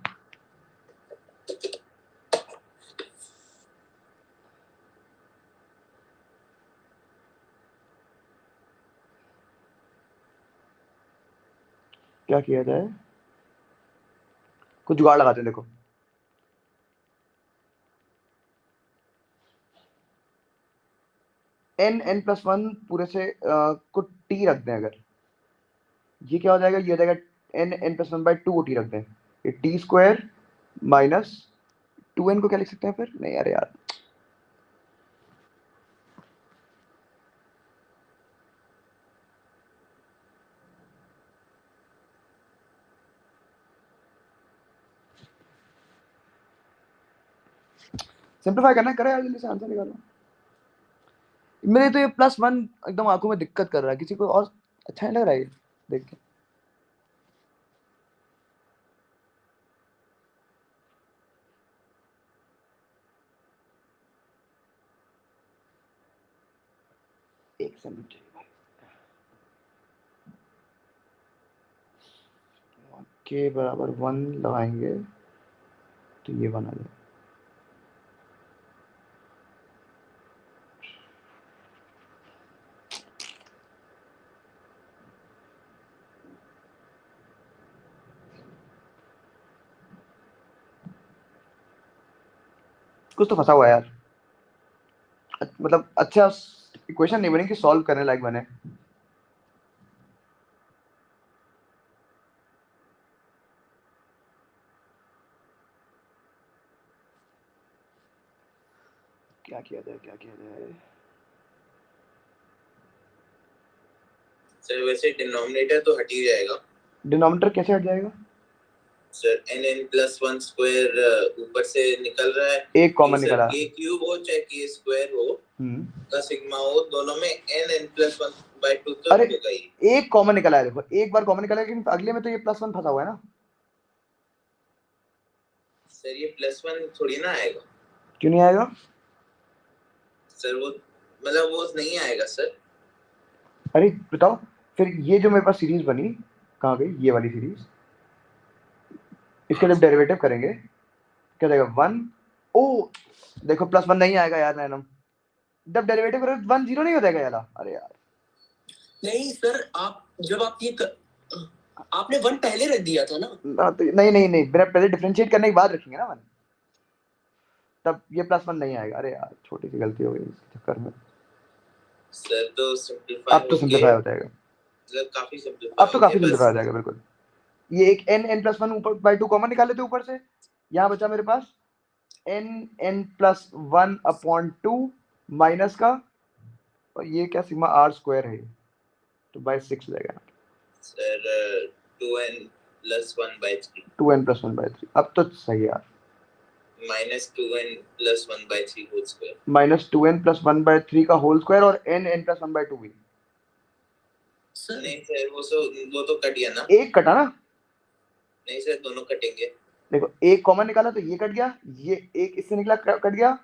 क्या किया जाए, कुछ जुगाड़ लगाते हैं। देखो n+1 पूरे से को t रख दें अगर, ये क्या हो जाएगा, ये हो जाएगा n+1/2 को t रख दें, ये t स्क्वायर माइनस 2n को क्या लिख सकते हैं फिर, नहीं अरे यार, सिंप्लीफाई करना है, करे यार जल्दी से आंसर निकालो। मेरे तो ये +1 एकदम आंखों में दिक्कत कर रहा है, किसी को और अच्छा नहीं लग रहा है ये देख के। एक सेकंड के बराबर 1 लगाएंगे तो ये बना जाए। कुछ तो फंसा हुआ है यार, मतलब अच्छा इक्वेशन नहीं बनी कि सॉल्व करने लायक बने। क्या किया जाए, क्या किया जाए? सर वैसे डिनोमिनेटर तो हट ही जाएगा। डिनोमिनेटर कैसे हट जाएगा सर n+1 स्क्वायर ऊपर से निकल रहा है, एक कॉमन निकला। k क्यूब हो चाहे k स्क्वायर हो का सिग्मा हो, दोनों में n+1/2 तो अरे होगा ही। एक कॉमन निकला है, देखो एक बार कॉमन निकला है, लेकिन अगले में तो ये +1 फंसा हुआ है ना। सर ये +1 थोड़ी ना आएगा। क्यों नहीं आएगा? सर वो मतलब वो नहीं आएगा सर। अरे बताओ फिर, ये जो मेरे पास सीरीज बनी कहाँ गई, ये वाली सीरीज, इसके जब डेरिवेटिव करेंगे क्या जाएगा 1। ओ देखो +1 नहीं आएगा यार नैनम, जब डेरिवेटिव करोगे 1 0 नहीं हो जाएगा यार। अरे यार नहीं सर, आप जब आप आपने 1 पहले रख दिया था ना। तो नहीं नहीं नहीं, मेरा पहले डिफरेंशिएट करने के बाद रखेंगे ना 1, तब ये +1 नहीं आएगा। अरे यार छोटी सी गलती हो गई इस चक्कर में। सर तो सिंपलीफाई अब तो सिंप्लीफाई हो जाएगा, मतलब काफी सिंपलीफाई अब तो हो काफी गया सिंप्लीफाई हो बस। जाएगा बिल्कुल। ये एक n+1 ऊपर बाई 2 कॉमन निकाले थे ऊपर से, यहाँ बचा मेरे पास n+1/2 माइनस का, और ये क्या सिग्मा r स्क्वायर है, तो बाई 6 हो जाएगा सर 2n+1/3 2n+1/3। अब तो सही है यार, -2n+1/3 होल स्क्वायर -2n+1/3 का होल स्क्वायर और n+1/2 भी। सर नहीं सर वो तो कट गया ना। एक कटा ना, नहीं सर दोनों कटेंगे। देखो एक कॉमन निकाला तो ये कट गया, ये एक इससे निकला कट गया,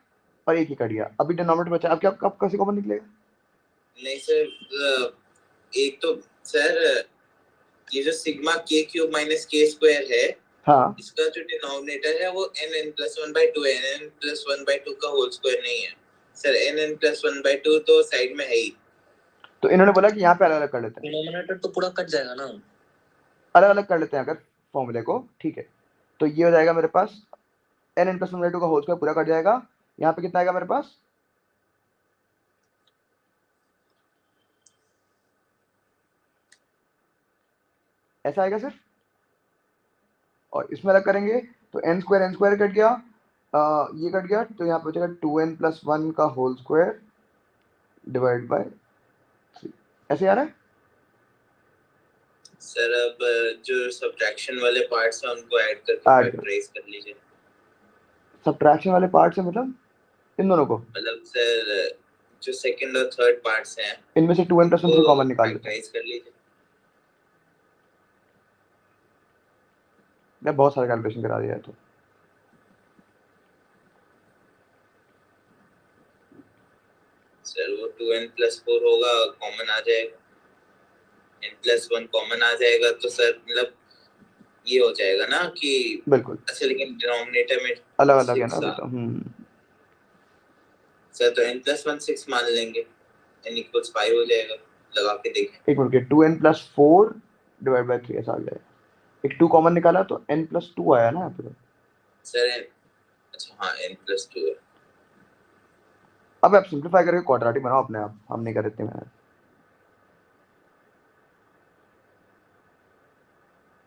और एक ही कट गया। अभी डिनोमिनेटर बचा, अब क्या कब कैसे कॉमन निकलेगा? नहीं सर एक तो सर ये जो sigma k cube minus k square है, हाँ इसका जो डिनोमिनेटर है वो n+1/2 है, n+1/2 का होल स्क्वायर नहीं है सर। n+1/2 तो साइड में है ही। तो इन्होंने बोला कि यहाँ पे अलग अलग कर लेते हैं, डिनोमिनेटर तो पूरा कट जाएगा ना। अलग अलग कर लेते हैं अगर फॉर्मूले को, ठीक है। तो ये हो जाएगा मेरे पास n+1/2 का होल स्क्वायर पूरा कट जाएगा। यहाँ पे कितना आएगा मेरे पास, ऐसा आएगा सिर्फ, और इसमें अलग करेंगे तो n स्क्वायर कट गया, ये कट गया, तो यहाँ पे बचेगा 2n+1 का होल स्क्वायर डिवाइड बाय 3। ऐसे आ रहा है सर अब जो सब्ट्रैक्शन वाले पार्ट्स हैं उनको ऐड करके Add फैक्टराइज कर लीजिए। सब्ट्रैक्शन वाले पार्ट से मतलब इन दोनों को, मतलब सर जो सेकंड और थर्ड पार्ट्स हैं इनमें से 2n+3 कॉमन निकाल लेते हैं। फैक्टराइज कर लीजिए। मैं बहुत सारा कैलकुलेशन करा दिया है तो सर वो 2n+4 होगा, कॉमन आ जाएगा, n+1 कॉमन आ जाएगा, तो सर मतलब ये हो जाएगा ना कि बिल्कुल अच्छा, लेकिन डिनोमिनेटर में अलग अलग है ना 6 अभी तो। सर तो n+1 6 मान लेंगे, n=5 हो जाएगा। लगा के देखें। एक मिनट, 2n+4 डिवाइड बाय 3 ऐसा आ जाएगा। एक 2 कॉमन निकाला तो n+2 आया ना यहाँ पे तो। सर अच्छा हाँ n+2 है। अब आप सिंप्लीफाई करके क्वाड्रेटिक बनाओ अपने आप, हम नहीं कर देते हैं।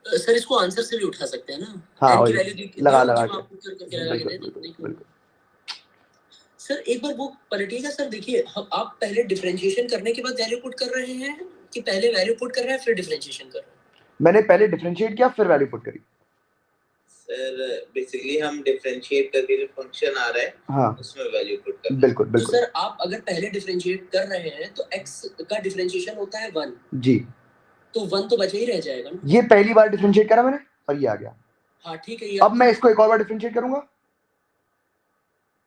सर इसको आंसर से भी उठा सकते हैं ना। हाँ n की वही वैल्यू लगा लगा हम के, आपको करके लगा के बिल्कुल दे बिल्कुल बिल्कुल। सर एक बार वो पलटिएगा सर, देखिए आप पहले डिफरेंशिएशन करने के बाद वैल्यू पुट कर रहे हैं कि पहले वैल्यू पुट कर रहे हैं फिर डिफरेंशिएशन कर रहे हैं? मैंने पहले डिफरेंशिएट किया फिर वैल्यू पुट करी। सर बेसिकली हम डिफरेंशिएट करके जो फंक्शन आ रहा है हाँ उसमें वैल्यू पुट करते हैं। बिल्कुल तो बिल्कुल सर आप अगर पहले डिफरेंशिएट कर रहे हैं तो x का डिफरेंशिएशन होता है 1, जी। तो 1 तो बचा ही रह जाएगा ना। ये पहली बार डिफरेंशिएट करा मैंने और ये आ गया। हाँ ठीक है, ये अब मैं इसको एक और बार डिफरेंशिएट करूंगा।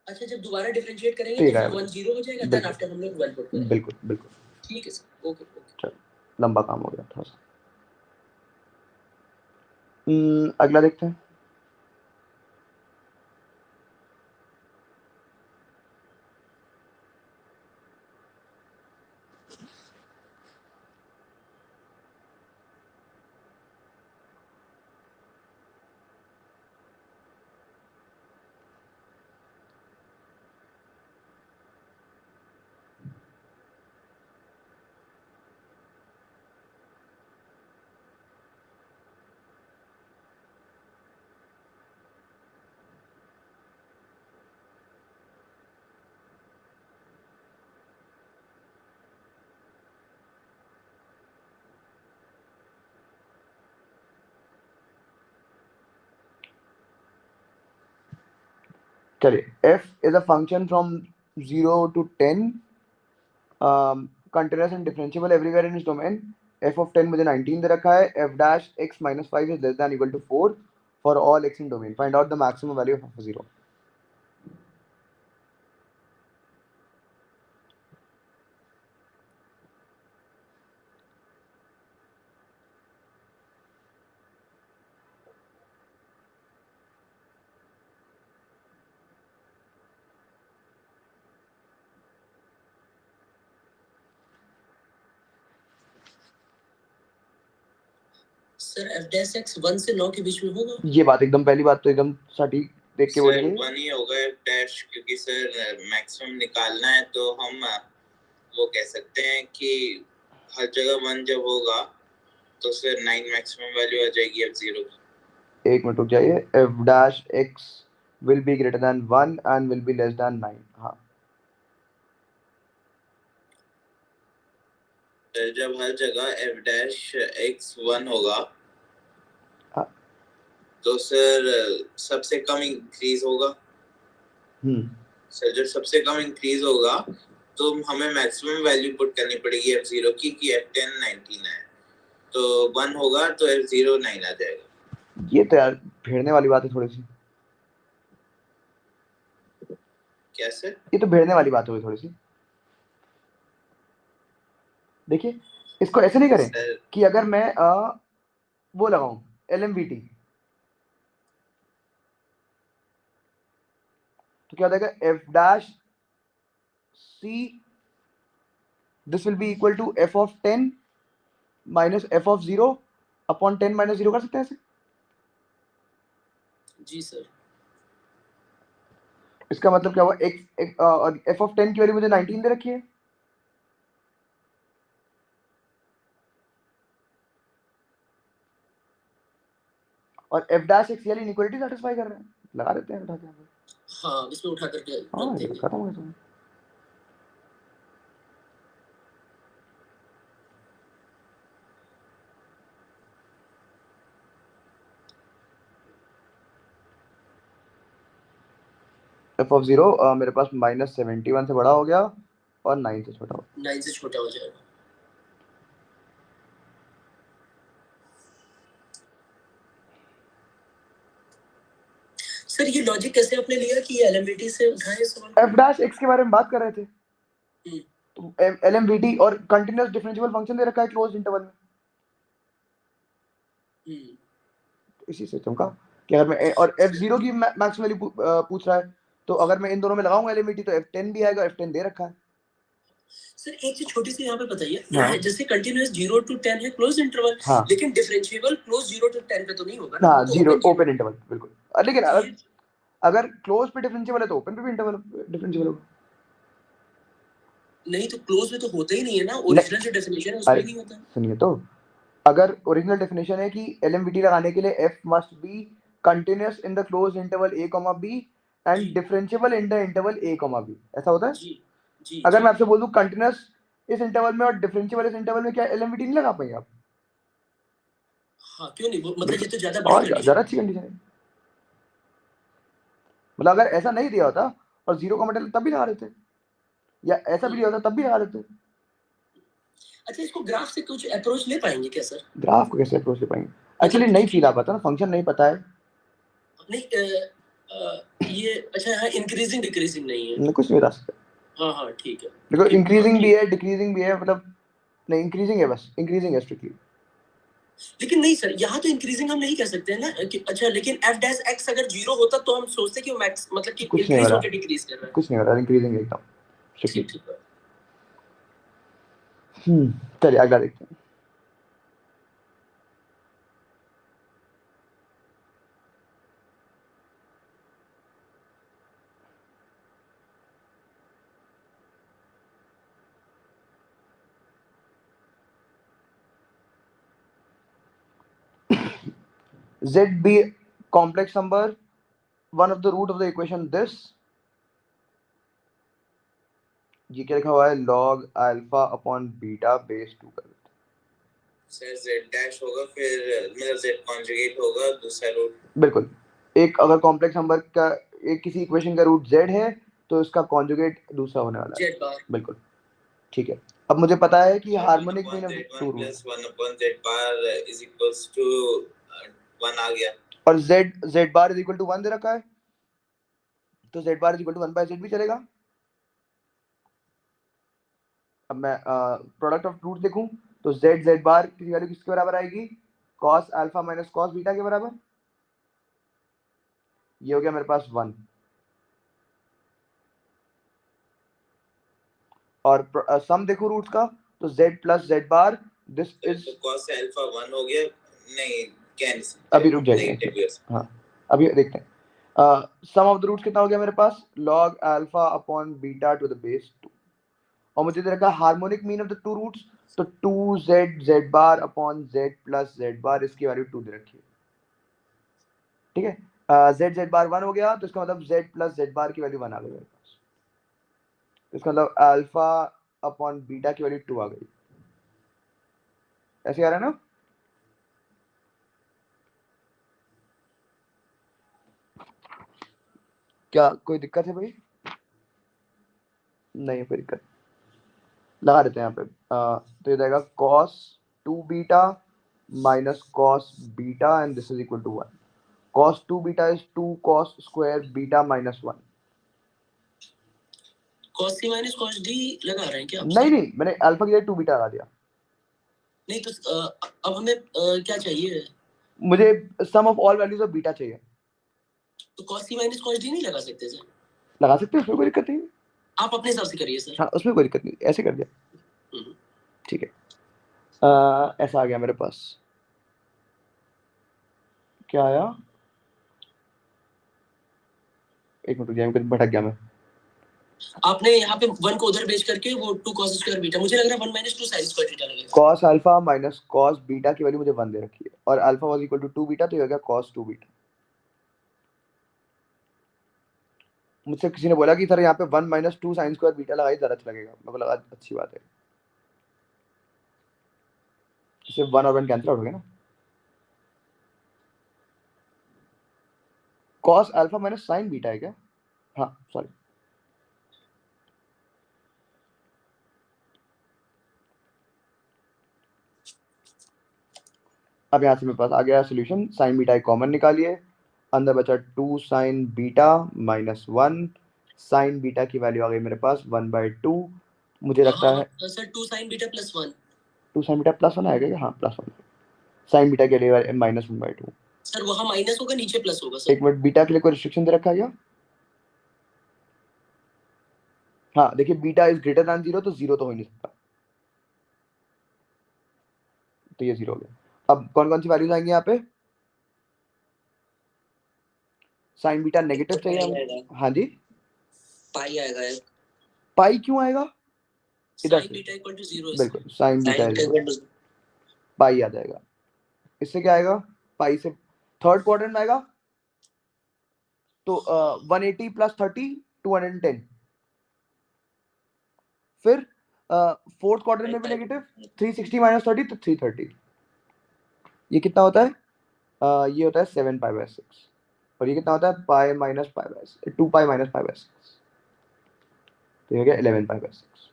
अच्छा, जब दोबारा डिफरेंशिएट करेंगे ठीक तो है, फिर 1 0 हो जाएगा, देन बिल्कुल आफ्टर हम लोग 1 पुट करेंगे। बिल्कुल बिल्कुल। ठीक है सर, ओके ओके। चलो लंबा काम हो गया थोड़ा सा। अगला देखते हैं। चलिए, f is a function from 0 to 10 continuous and differentiable everywhere in its domain. f of 10 मुझे 19 दे रखा है। f dash x minus 5 is less than equal to 4 for all x in domain. Find out the maximum value of f 0. Sir f dash x 1 से 9 के बीच में होगा। ये बात एकदम पहली बात तो एकदम सटीक देख के सर बोलेंगे। 1 ही होगा f dash, क्योंकि सर मैक्सिमम निकालना है तो हम वो कह सकते हैं कि हर जगह 1 जब होगा तो सर 9 मैक्सिमम वैल्यू आ जाएगी f0 की। एक मिनट रुक जाइए। f dash x will be greater than 1 and will be less than 9. हाँ सर जब हर जगह f dash x 1 होगा हाँ। तो सर सबसे कम इंक्रीज होगा। सर जब सबसे कम इंक्रीज होगा तो हमें मैक्सिमम वैल्यू पुट करनी पड़ेगी f0 की कि f10 19 है, तो 1 होगा तो f0 9 आ जाएगा। ये तो यार भेड़ने वाली बात है थोड़ी सी। क्या सर? ये तो भेड़ने वाली बात होगी थोड़ी सी। देखिए, इसको ऐसे नहीं करें सर कि अगर मैं वो लगाऊं LMVT तो क्या हो जाएगा। f dash c this will be equal to f of 10 minus f of 0 upon 10 minus 0 कर सकते हैं ऐसे। जी सर। इसका मतलब क्या हुआ, f of 10 की वैल्यू मुझे 19 दे रखी है और f dash x वाली इनइक्वालिटी सेटिस्फाई कर रहे हैं। लगा देते हैं उठा के। हाँ, इसमें उठा करके हाँ रख देंगे। खत्म हो गया। f of 0 मेरे पास -71 से बड़ा हो गया और 9 से छोटा हो। 9 से छोटा हो जाएगा। सर ये लॉजिक कैसे आपने लिया कि ये LMVT से उठाए सवाल? f dash x के बारे में बात कर रहे थे। तो LMVT और कंटीन्यूअस डिफरेंशियल फंक्शन दे रखा है क्लोज्ड इंटरवल में। इसी से चमका कि अगर मैं और f0 की मैक्स वैल्यू पूछ रहा है तो अगर मैं इन दोनों में लगाऊंगा LMVT तो f10 भी आएगा। f10 दे रखा है। सर एक चीज छोटी सी यहाँ पे बताइए। हाँ। जैसे कंटीन्यूअस 0 to 10 है क्लोज इंटरवल, हाँ। लेकिन डिफरेंशिएबल क्लोज 0 to 10 पे तो नहीं होगा ना। हाँ, तो जीरो ओपन इंटरवल बिल्कुल। लेकिन तो अगर क्लोज पे डिफरेंशिएबल है तो ओपन पे भी इंटरवल डिफरेंशिएबल होगा। नहीं तो क्लोज में तो होता ही नहीं है ना। ओरिजिनल जो डेफिनेशन है उसमें नहीं होता। सुनिए तो, अगर ओरिजिनल डेफिनेशन है कि LMVT लगाने के लिए f must be continuous in the closed interval a, b and differentiable in the interval a, b, ऐसा होता है। जी अगर मैं आपसे बोल दूं कंटीन्यूअस इस इंटरवल में और डिफरेंशिएबल इस इंटरवल में, क्या LMVT नहीं लगा पाएंगे आप? हाँ क्यों नहीं, मतलब ये तो ज्यादा बड़ी और कंडीशन ज्यादा अच्छी कंडीशन है। मतलब अगर ऐसा नहीं दिया होता और 0 का मटेरियल तब भी लगा देते, या ऐसा भी दिया होता तब भी लगा देते। अच्छा, इसको ग्राफ से कुछ अप्रोच ले पाएंगे क्या सर? ग्राफ को कैसे अप्रोच ले पाएंगे? एक्चुअली नहीं फील आ पाता ना, फंक्शन नहीं पता है। नहीं ये अच्छा हाँ, इंक्रीजिंग डिक्रीजिंग नहीं है। कुछ नहीं बता सकते। हाँ हाँ ठीक है। देखो इंक्रीजिंग भी है, डिक्रीजिंग भी है, मतलब नहीं इंक्रीजिंग है, बस इंक्रीजिंग है स्ट्रिक्टली। लेकिन नहीं सर, यहाँ तो इंक्रीजिंग हम नहीं कह सकते हैं ना कि अच्छा, लेकिन f डैश x अगर 0 होता तो हम सोचते कि वो मैक्स मतलब कि कुछ नहीं हो इंक्रीज रहा, होकर डिक्रीज कर रहा है। कुछ नहीं हो रहा, इंक्रीजिंग एकदम स्ट्रिक्टली। ठीक है। चलिए अगला देखते हैं। Z be complex number, one of the root of the equation this, ये क्या लिखा हुआ है, log alpha upon beta base 2 कर देते हैं। सर z डैश होगा, फिर मतलब z कॉन्जुगेट होगा दूसरा रूट। बिल्कुल, एक अगर कॉम्प्लेक्स नंबर का एक किसी इक्वेशन का रूट z है तो इसका कॉन्जुगेट दूसरा होने वाला है। z बार। बिल्कुल ठीक है। अब मुझे पता है कि harmonic mean of two root plus 1 upon z bar is equals to 1 आ गया, और z bar is equal to 1 दे रखा है, तो z bar is equal to 1 by z भी चलेगा। अब मैं प्रोडक्ट ऑफ रूट देखूं तो z बार की वैल्यू किसके बराबर आएगी, cos alpha minus cos beta के बराबर। ये हो गया मेरे पास 1, और सम देखो रूट्स का तो z plus z bar this is, तो cos अल्फा 1 हो गया, नहीं कैंसिल, अभी रुक जाइए, हाँ अभी देखते हैं। सम ऑफ द रूट्स कितना हो गया मेरे पास, log alpha upon beta to the base 2, और मुझे दे रखा है harmonic mean of the two roots, तो 2z z bar upon z plus z bar, इसकी वैल्यू 2 दे रखी है। ठीक है, z बार 1 हो गया तो इसका मतलब z प्लस z बार की वैल्यू 1 आ गई मेरे पास, तो इसका मतलब अल्फा अपॉन बीटा की वैल्यू 2 आ गई। ऐसे आ रहा है ना? क्या कोई दिक्कत है भाई? नहीं कोई दिक्कत, लगा देते हैं यहाँ पे। तो ये जाएगा cos 2 beta minus cos beta and this is equal to 1। cos 2 beta is 2 cos square beta minus 1। cos c minus cos d लगा रहे हैं क्या आप? नहीं मैंने अल्फा की जगह 2 बीटा लगा दिया। नहीं तो अब हमें क्या चाहिए? मुझे sum of all values of beta चाहिए। तो cos c minus cos d नहीं लगा सकते सर? लगा सकते हैं, उसमें कोई दिक्कत नहीं। आप अपने हिसाब से करिए सर। हाँ उसमें कोई दिक्कत नहीं, ऐसे कर दिया। ठीक है, ऐसा आ गया मेरे पास। क्या आया, एक मिनट रुकिए, भटक गया मैं। आपने यहाँ पे 1 को उधर भेज करके वो 2 cos स्क्वायर बीटा, मुझे लग रहा है 1 माइनस 2 sin स्क्वायर थीटा लगेगा। cos alpha minus cos beta की वैल्यू मुझे 1 दे रखी है, और alpha was equal to 2 beta, तो ये हो गया cos 2 बीटा। मुझसे किसी ने बोला कि सर यहाँ पे 1 माइनस 2 sin स्क्वायर बीटा लगाई ज़्यादा अच्छा लगेगा। मैं बोला अच्छी बात है, इससे 1 और 1 कैंसिल आउट हो गया ना। cos alpha minus sin beta है क्या? हाँ सॉरी, अब यहाँ से मेरे पास आ गया सोल्यूशन। साइन बीटा कॉमन निकालिए, अंदर बचा 2 sign beta minus 1, sign beta की वैल्यू आ गई मेरे पास 1/2। मुझे लगता है sir 2 sin beta plus 1, 2 sign beta plus 1 आएगा क्या? हाँ प्लस 1, साइन बीटा के लिए माइनस 1/2। सर वहाँ माइनस होगा, नीचे प्लस होगा सर। एक मिनट, बीटा के लिए कोई रिस्ट्रिक्शन दे रखा है क्या? हाँ देखिए, बीटा इज ग्रेटर दैन 0, तो 0 तो हो ही नहीं सकता, तो ये 0 हो गया। अब कौन कौन सी वैल्यूज आएंगी यहाँ पे? साइन बीटा नेगेटिव चाहिए, हाँ जी पाई आएगा। पाई क्यों आएगा? इधर sin बीटा इक्वल टू 0, बिल्कुल साइन बीटा पाई आ जाएगा। इससे क्या आएगा, पाई से थर्ड क्वाड्रेंट में आएगा, तो 180 प्लस 30 210। फिर फोर्थ क्वाड्रेंट में भी नेगेटिव, 360 माइनस 30 तो 330। ये कितना होता है? ये होता है 7 पाई बाय 6। और ये कितना होता है pi minus pi by 2 pi minus pi by 6, तो ये हो गया 11 पाई बाय 6।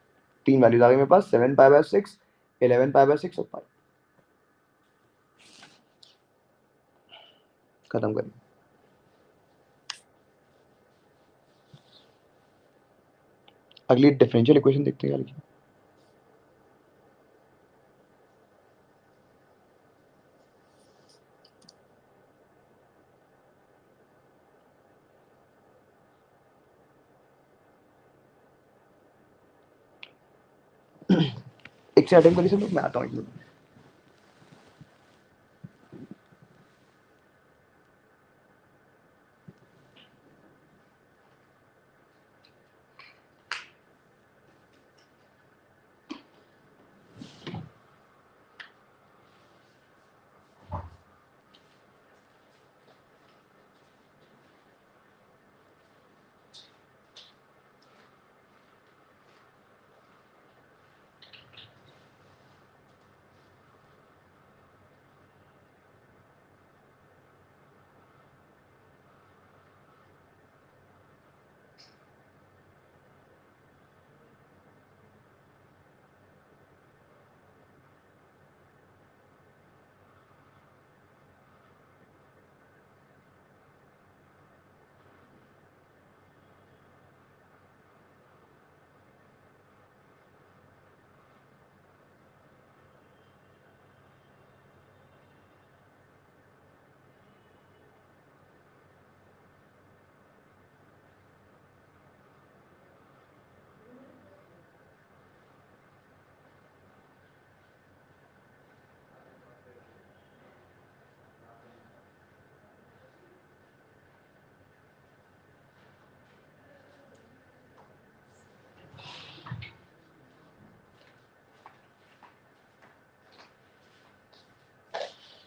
तीन वैल्यूज आ गई मेरे पास 7 पाई बाय 6, 11 पाई बाय 6 और पाई। खत्म करिए। अगली डिफरेंशियल इक्वेशन देखते हैं क्या लिखी। एक से अटेम्प्ट करिए सब लोग, मैं आता हूँ एक मिनट।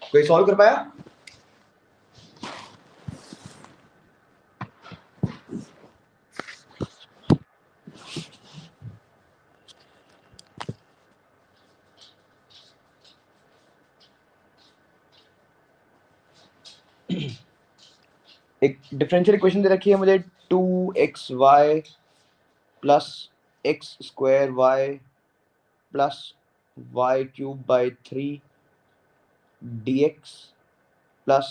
कोई सॉल्व कर पाया? एक डिफरेंशियल इक्वेशन दे रखी है मुझे 2xy plus x square y plus y cube by 3 dx plus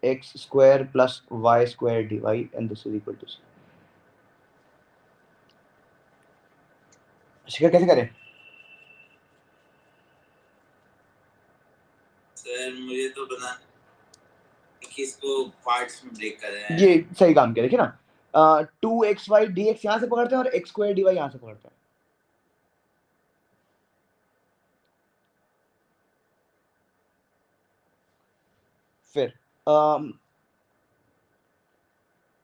x square plus y square dy and this is equal to 0। शिखर कैसे करें? सर मुझे तो बना कि इसको पार्ट्स में ब्रेक कर रहे हैं। ये सही काम किया, देखिए ना 2xy dx यहाँ से पकड़ते हैं और x स्क्वायर dy यहाँ से पकड़ते हैं। फिर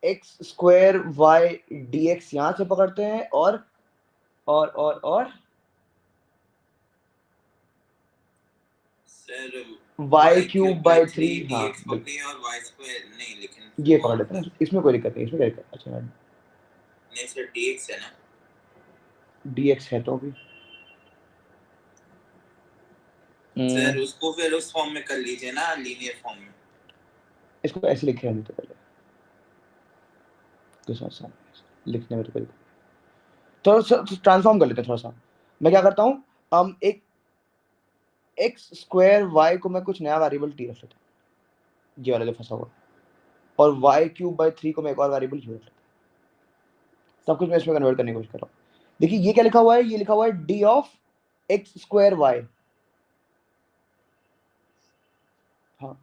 एक्स स्क्वायर वाई dx यहाँ से पकड़ते हैं और सर वाई क्यूब बाई 3, हाँ dx पकड़ी और y स्क्वायर नहीं, लेकिन ये पकड़ लेते हैं, इसमें कोई दिक्कत नहीं, इसमें क्या दिक्कत? अच्छा नहीं सर dx है ना, dx है तो भी सर उसको फिर उस फॉर्म में कर लीजिए ना, लीनियर फॉर्म में। इसको ऐसे लिखे हैं तो पहले तो सा लिखने में तो कोई तो ट्रांसफॉर्म कर लेते हैं थोड़ा सा। मैं क्या करता हूँ एक एक्स स्क्वायर वाई को मैं कुछ नया वेरिएबल टी रख लेता हूँ, ये वाला जो फंसा हुआ, और वाई क्यूब बाई 3 को मैं एक और वेरिएबल यू रख लेता हूँ। सब कुछ मैं इसमें कन्वर्ट करने की कोशिश कर रहा हूँ। देखिए ये क्या लिखा हुआ है, ये लिखा हुआ है D of X square Y, हाँ,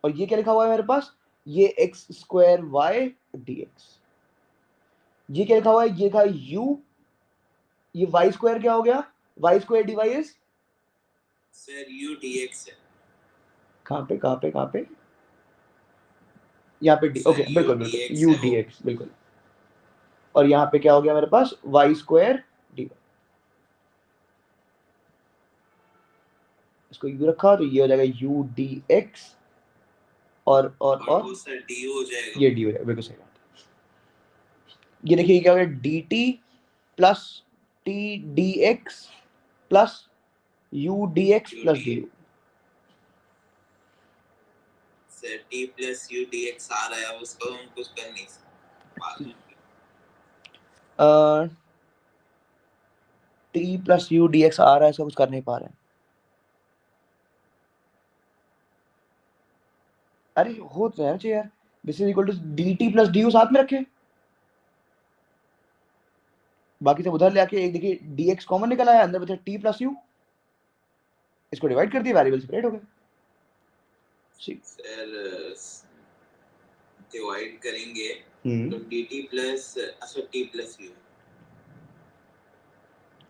और ये क्या लिखा हुआ है मेरे पास, ये X square Y D X. ये क्या लिखा हुआ है, ये लिखा है यू, ये वाई स्क्वायर क्या हो गया, Y square D Y is sir u dx है। कहाँ पे यहाँ पे डी, ओके बिल्कुल बिल्कुल यू डी एक्स बिल्कुल, और यहाँ पे क्या हो गया मेरे पास वाई स्क्वायर डी वाई, इसको यू रखा तो ये हो जाएगा यू डी एक्स और वो सर du हो जाएगा, ये डी हो जाएगा, बिल्कुल सही बात है। ये देखिए क्या हो गया D T plus T D x plus U D x plus D you. t plus u dx आ रहा है, अब उसको हम कुछ कर नहीं सकते। t plus u dx आ रहा है, इसका कुछ कर नहीं पा रहे हैं। अरे हो तो यार यार, this is equal to dt plus du साथ में रखे, बाकी सब उधर ले आके एक देखिए dx कॉमन निकल आया, अंदर बचा t प्लस u, इसको डिवाइड कर दिया, वेरिएबल सेपरेट हो गए। सर डिवाइड करेंगे तो dt प्लस अच्छा t प्लस u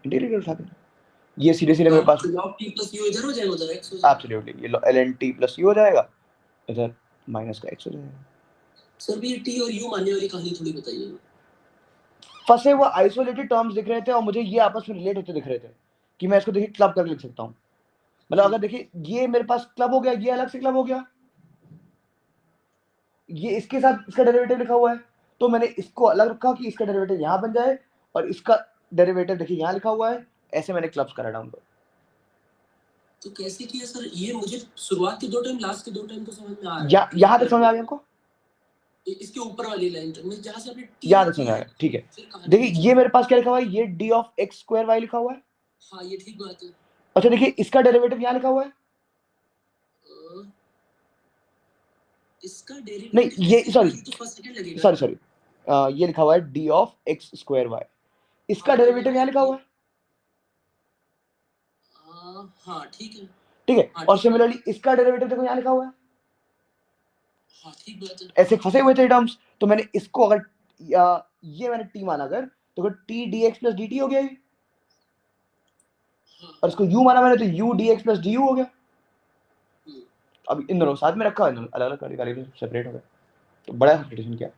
इंटीग्रल उठा के ये सीधे सीधे मेरे पास log t plus u इधर हो जाएगा, उधर x हो जाएगा। एब्सोल्युटली, ये ln t प्लस u हो जाएगा, इधर माइनस का x हो जाएगा। सर भी t और u मानने वाली कहानी थोड़ी बताइए। फंसे वो आइसोलेटेड टर्म्स दिख रहे थे और मुझे ये आपस में रिलेट होते दिख रहे थे कि मैं इसको देखिए क्लब करके लिख सकता हूँ। मतलब अगर देखिए ये मेरे पास क्लब हो गया, ये अलग से क्लब हो गया, ये इसके साथ इसका डेरिवेटिव लिखा हुआ है, तो मैंने इसको अलग रखा कि इसका डेरिवेटिव यहाँ बन जाए और इसका डेरिवेटिव देखिए यहाँ लिखा हुआ है, ऐसे मैंने क्लब्स करा डाउन पर। तो कैसे किया सर? ये मुझे शुरुआत के दो टाइम, लास्ट के दो टाइम तो समझ में आ रहा है। यहाँ तक समझ आ गया आपको? इसके ऊपर वाली लाइन तक मैं जहाँ से आपने यहाँ तक समझ आ गया, ठीक है। देखिए ये मेरे पास क्या लिखा हुआ है, ये d of x square y लिखा हुआ है। हाँ ये ठीक बात है। अच्छा देखिए इसका डेरिवेटिव यहाँ लिखा हुआ है, इसका डेरिवेटिव नहीं ये सॉरी तो फर्स्ट सेकंड लगेगा। सॉरी ये लिखा हुआ है d of x square y, इसका डेरिवेटिव यहाँ लिखा हुआ है। हाँ ठीक है, ठीक है। और सिमिलरली इसका डेरिवेटिव देखो यहाँ लिखा हुआ है। हाँ ठीक बात है। ऐसे फंसे हुए थे टर्म्स, तो मैंने इसको अगर ये मैंने t माना अगर, तो अगर t dx प्लस dt हो गया ये, और इसको u माना मैंने तो u dx प्लस du हो गया। अब इन दोनों साथ में रखा, इन दोनों अलग अलग वेरिएबल सेपरेट हो गए, तो बड़ा सब्स्टिट्यूशन किया।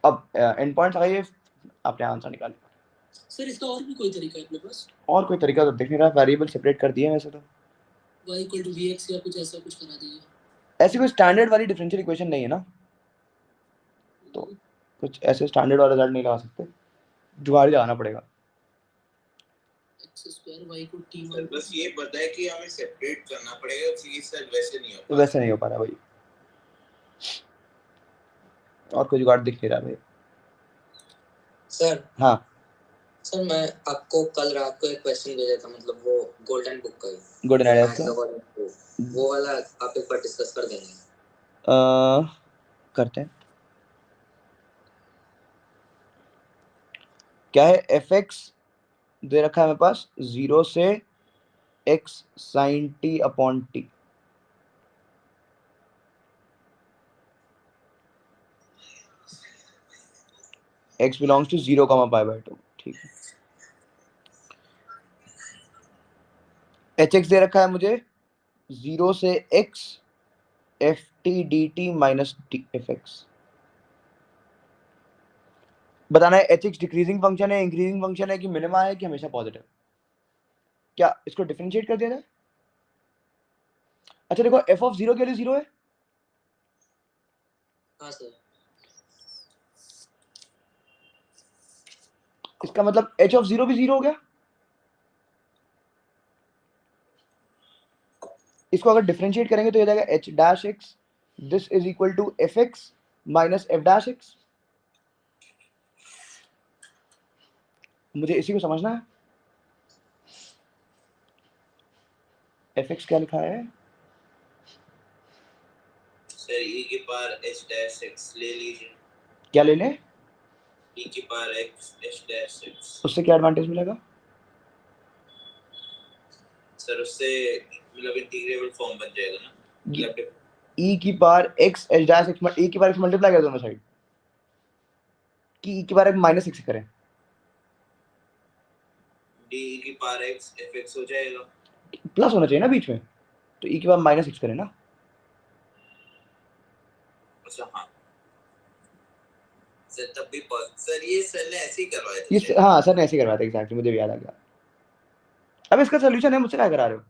अब एंड पॉइंट्स आइए, आपने आंसर निकाल लिया। सर इसका और भी कोई तरीका है अपने पास? और कोई तरीका तो दिख नहीं रहा, वेरिएबल सेपरेट कर दिए वैसे तो y इक्वल टू vx या कुछ ऐसा कुछ करा दीजिए। ऐसी कोई स्टैंडर्ड वाली डिफरेंशियल इक्वेशन नहीं है ना, तो कुछ ऐसे स्टैंडर्ड वाला रिजल्ट नहीं लगा सकते, जुगाड़ लगाना पड़ेगा। x स्क्वायर y को t सर बस ये पता है कि हमें सेपरेट करना पड़ेगा, क्योंकि सर वैसे नहीं हो पा वैसे नहीं हो पा रहा भाई, और कोई जुगाड़ दिख नहीं रहा भाई। सर हाँ सर मैं आपको कल रात को एक क्वेश्चन भेजा था, मतलब वो गोल्डन बुक का ही, गोल्डन आइडियाज का वो वाला आप एक बार डिस्कस कर देंगे? करते हैं। क्या है, fx दे रखा है मेरे पास 0 से x sin t upon t, x belongs to 0 comma pi by 2, ठीक है। hx दे रखा है मुझे 0 से x ft dt minus fx। बताना है hx डिक्रीजिंग फंक्शन है, इंक्रीजिंग फंक्शन है, कि मिनिमा है, कि हमेशा पॉजिटिव। क्या इसको डिफरेंशिएट कर दिया जाए? अच्छा देखो f ऑफ 0 के लिए 0 है। हाँ सर। इसका मतलब h ऑफ 0 भी 0 हो गया। इसको अगर डिफरेंशिएट करेंगे तो ये जाएगा h dash x, this is equal to fx minus f dash x। मुझे इसी को समझना है। fx क्या लिखा है सर e की पावर h डैश x ले लीजिए। क्या ले लें? e की power x h dash x। उससे क्या एडवांटेज मिलेगा सर? उससे मतलब इंटीग्रेबल फॉर्म बन जाएगा ना, मतलब e की power x h dash x, e की पावर x मल्टीप्लाई कर दोनों साइड, कि e की पावर x माइनस x करें, d की पावर x fx हो जाएगा। प्लस होना चाहिए ना बीच में, तो e की पावर माइनस x करें ना। अच्छा हाँ सर, तब भी सर ये सर ने ऐसे ही करवाया था। ये हाँ सर ने ऐसे करवाया था एग्जैक्टली, मुझे भी याद आ गया। अब इसका सॉल्यूशन है, मुझसे क्या करा रहे हो?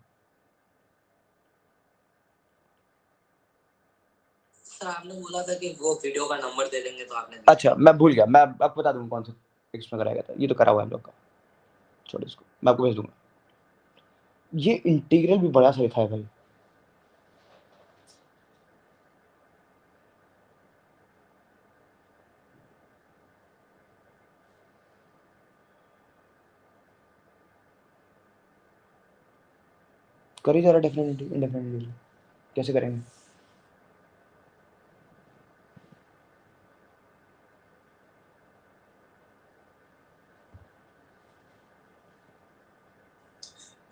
सर आपने बोला था कि वो वीडियो का नंबर दे देंगे, तो आपने अच्छा मैं भूल गया, मैं आपको बता दूंगा कौन सा टेक्स्ट में कराया था, ये तो करा हुआ है हम लोग का, छोड़ो इसको, मैं आपको भेज दूंगा। ये इंटीग्रल भी बड़ा सही था भाई, करिए जरा डेफिनेटली इंडेफिनेटली कैसे करेंगे?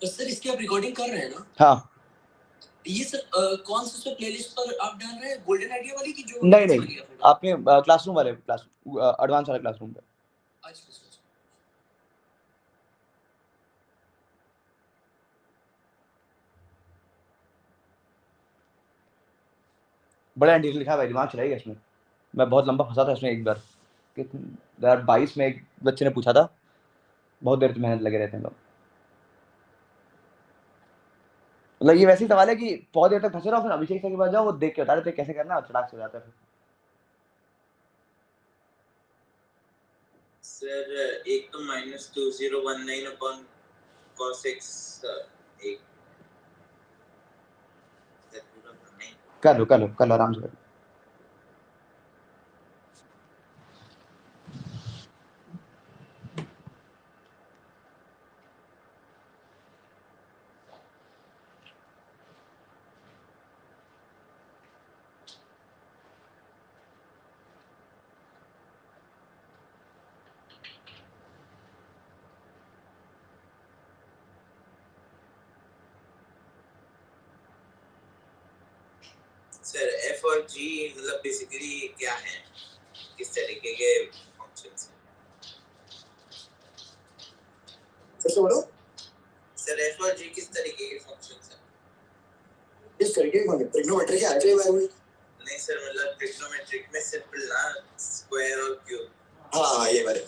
तो सर इसकी आप रिकॉर्डिंग कर रहे हैं ना? हाँ ये सर कौन सा प्लेलिस्ट पर आप डाल रहे हैं, गोल्डन आइडिया वाली की जो नहीं आपने क्लासरूम वाले क्लास एडवांस वाले क्लासरूम पे। अच्छा सर बड़ा एंटीरियर लिखा है भाई, दिमाग चलाइएगा इसमें। मैं बहुत लंबा फंसा था इसमें एक बार, 2022 में एक बच्चे ने पूछा था, बहुत देर मेहनत लगे रहते हैं लोग। मतलब ये वैसी सवाल है कि बहुत देर तक फंसे रहो, फिर अभिषेक सर के पास जाओ, वो देख के बता रहे थे कैसे करना, और चटाक से हो जाता है। सर एक तो -2019 अपॉन cos x एक कर लो आराम से कर लो। सर f और g मतलब बेसिकली क्या है, किस तरीके के फंक्शंस हैं? कैसे बोलो सर f और g किस तरीके के फंक्शंस हैं? इस तरीके के ट्रिग्नोमेट्री के अलजेब्रा में नहीं सर, मतलब ट्रिग्नोमेट्रिक में सिंपल ना स्क्वायर और क्यूब। हाँ ये वाले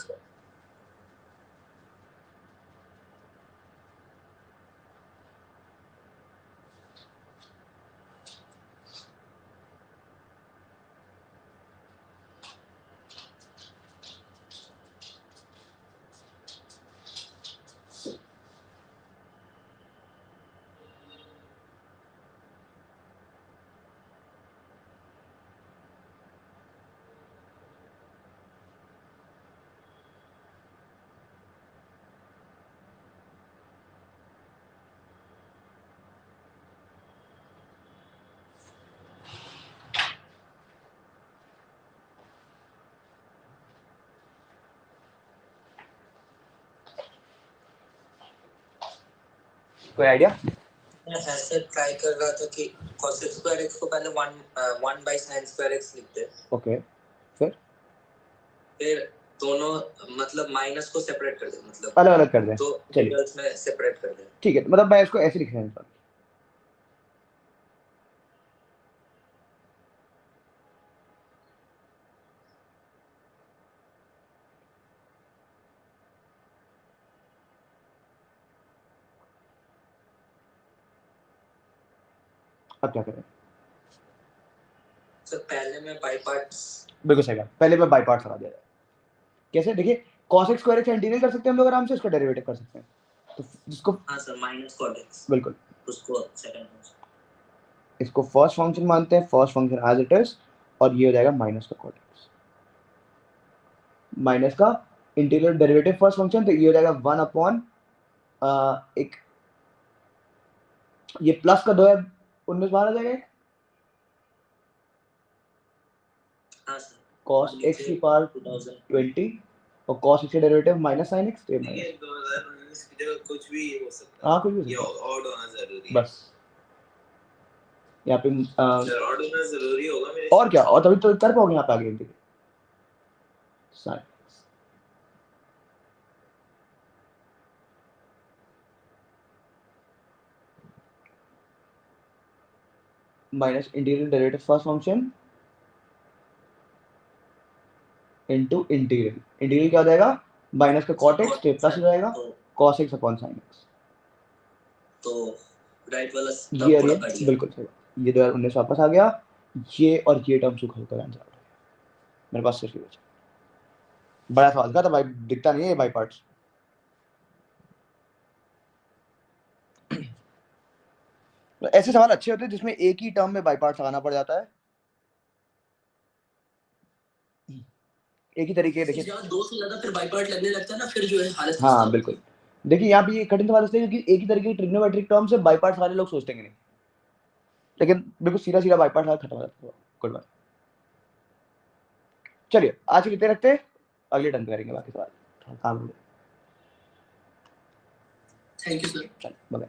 कोई आइडिया? मैं ऐसे ट्राई कर रहा था कि cos स्क्वायर x को पहले 1/sin स्क्वायर x लिखते हैं। ओके फिर दोनों मतलब माइनस को सेपरेट कर दे, मतलब अलग अलग कर दें। तो चलिए रिजल्ट्स में सेपरेट कर दे। ठीक है, मतलब मैं इसको ऐसे लिख रहा हूँ। अब क्या करें? सर पहले मैं बाई पार्ट्स, बिल्कुल सही बात, पहले मैं बाई पार्ट्स लगा दिया जाए। कैसे? देखिए cos x square x integral कर सकते हैं हम लोग आराम से, इसका डेरिवेटिव कर सकते हैं। तो जिसको हाँ सर माइनस cos x बिल्कुल उसको सेकंड इसको फर्स्ट फंक्शन मानते हैं, first function as it is, और ये हो जाएगा माइनस का cot x, माइनस का इंटीग्रल डेरिवेटिव फर्स्ट फंक्शन, तो ये हो जाएगा 1 अपॉन एक ये प्लस का 2 है, 19 बाहर आ जाएगा, हाँ सर cos x की पावर 20 और cos x का डेरिवेटिव माइनस sin x, तो ये ये माइनस 2019 की जगह कुछ भी हो सकता है। हाँ कुछ भी हो ये सकता है, ऑड होना जरूरी है। बस यहाँ पे सर ऑड होना जरूरी होगा मेरे और क्या, और तभी तो कर पाओगे यहाँ पे आगे integrate sin minus integral derivative first function into integral, integral क्या हो जाएगा, माइनस का cot x तो प्लस हो जाएगा cos x upon sin x, तो राइट वाला ये और पूरा ये कट गया। बिल्कुल सही, ये 2019 वापस आ गया, ये और ये टर्म सुख होकर आंसर आ गया मेरे पास। सिर्फ ये बचा, बड़ा सवाल था भाई, दिखता नहीं है ये बाई पार्ट्स। ऐसे सवाल अच्छे होते हैं जिसमें एक ही टर्म में बाई पार्ट्स लगाना पड़ जाता है, एक ही तरीके देखिए। जहाँ दो से ज्यादा फिर बाई पार्ट लगने लगता है ना, फिर जो है हालत हाँ बिल्कुल, देखिए यहाँ पे ये कठिन सवाल इसलिए क्योंकि एक ही तरीके की ट्रिग्नोमेट्रिक टर्म से बाई पार्ट सारे लोग सोचते नहीं, लेकिन बिल्कुल सीधा सीधा बाई पार्ट खत्म हो जाता है। Good bye. चलिए आज के लिए रखते हैं, अगले टर्न पे करेंगे बाकी सवाल, काम हो गया। Thank you sir. चलिए बाय।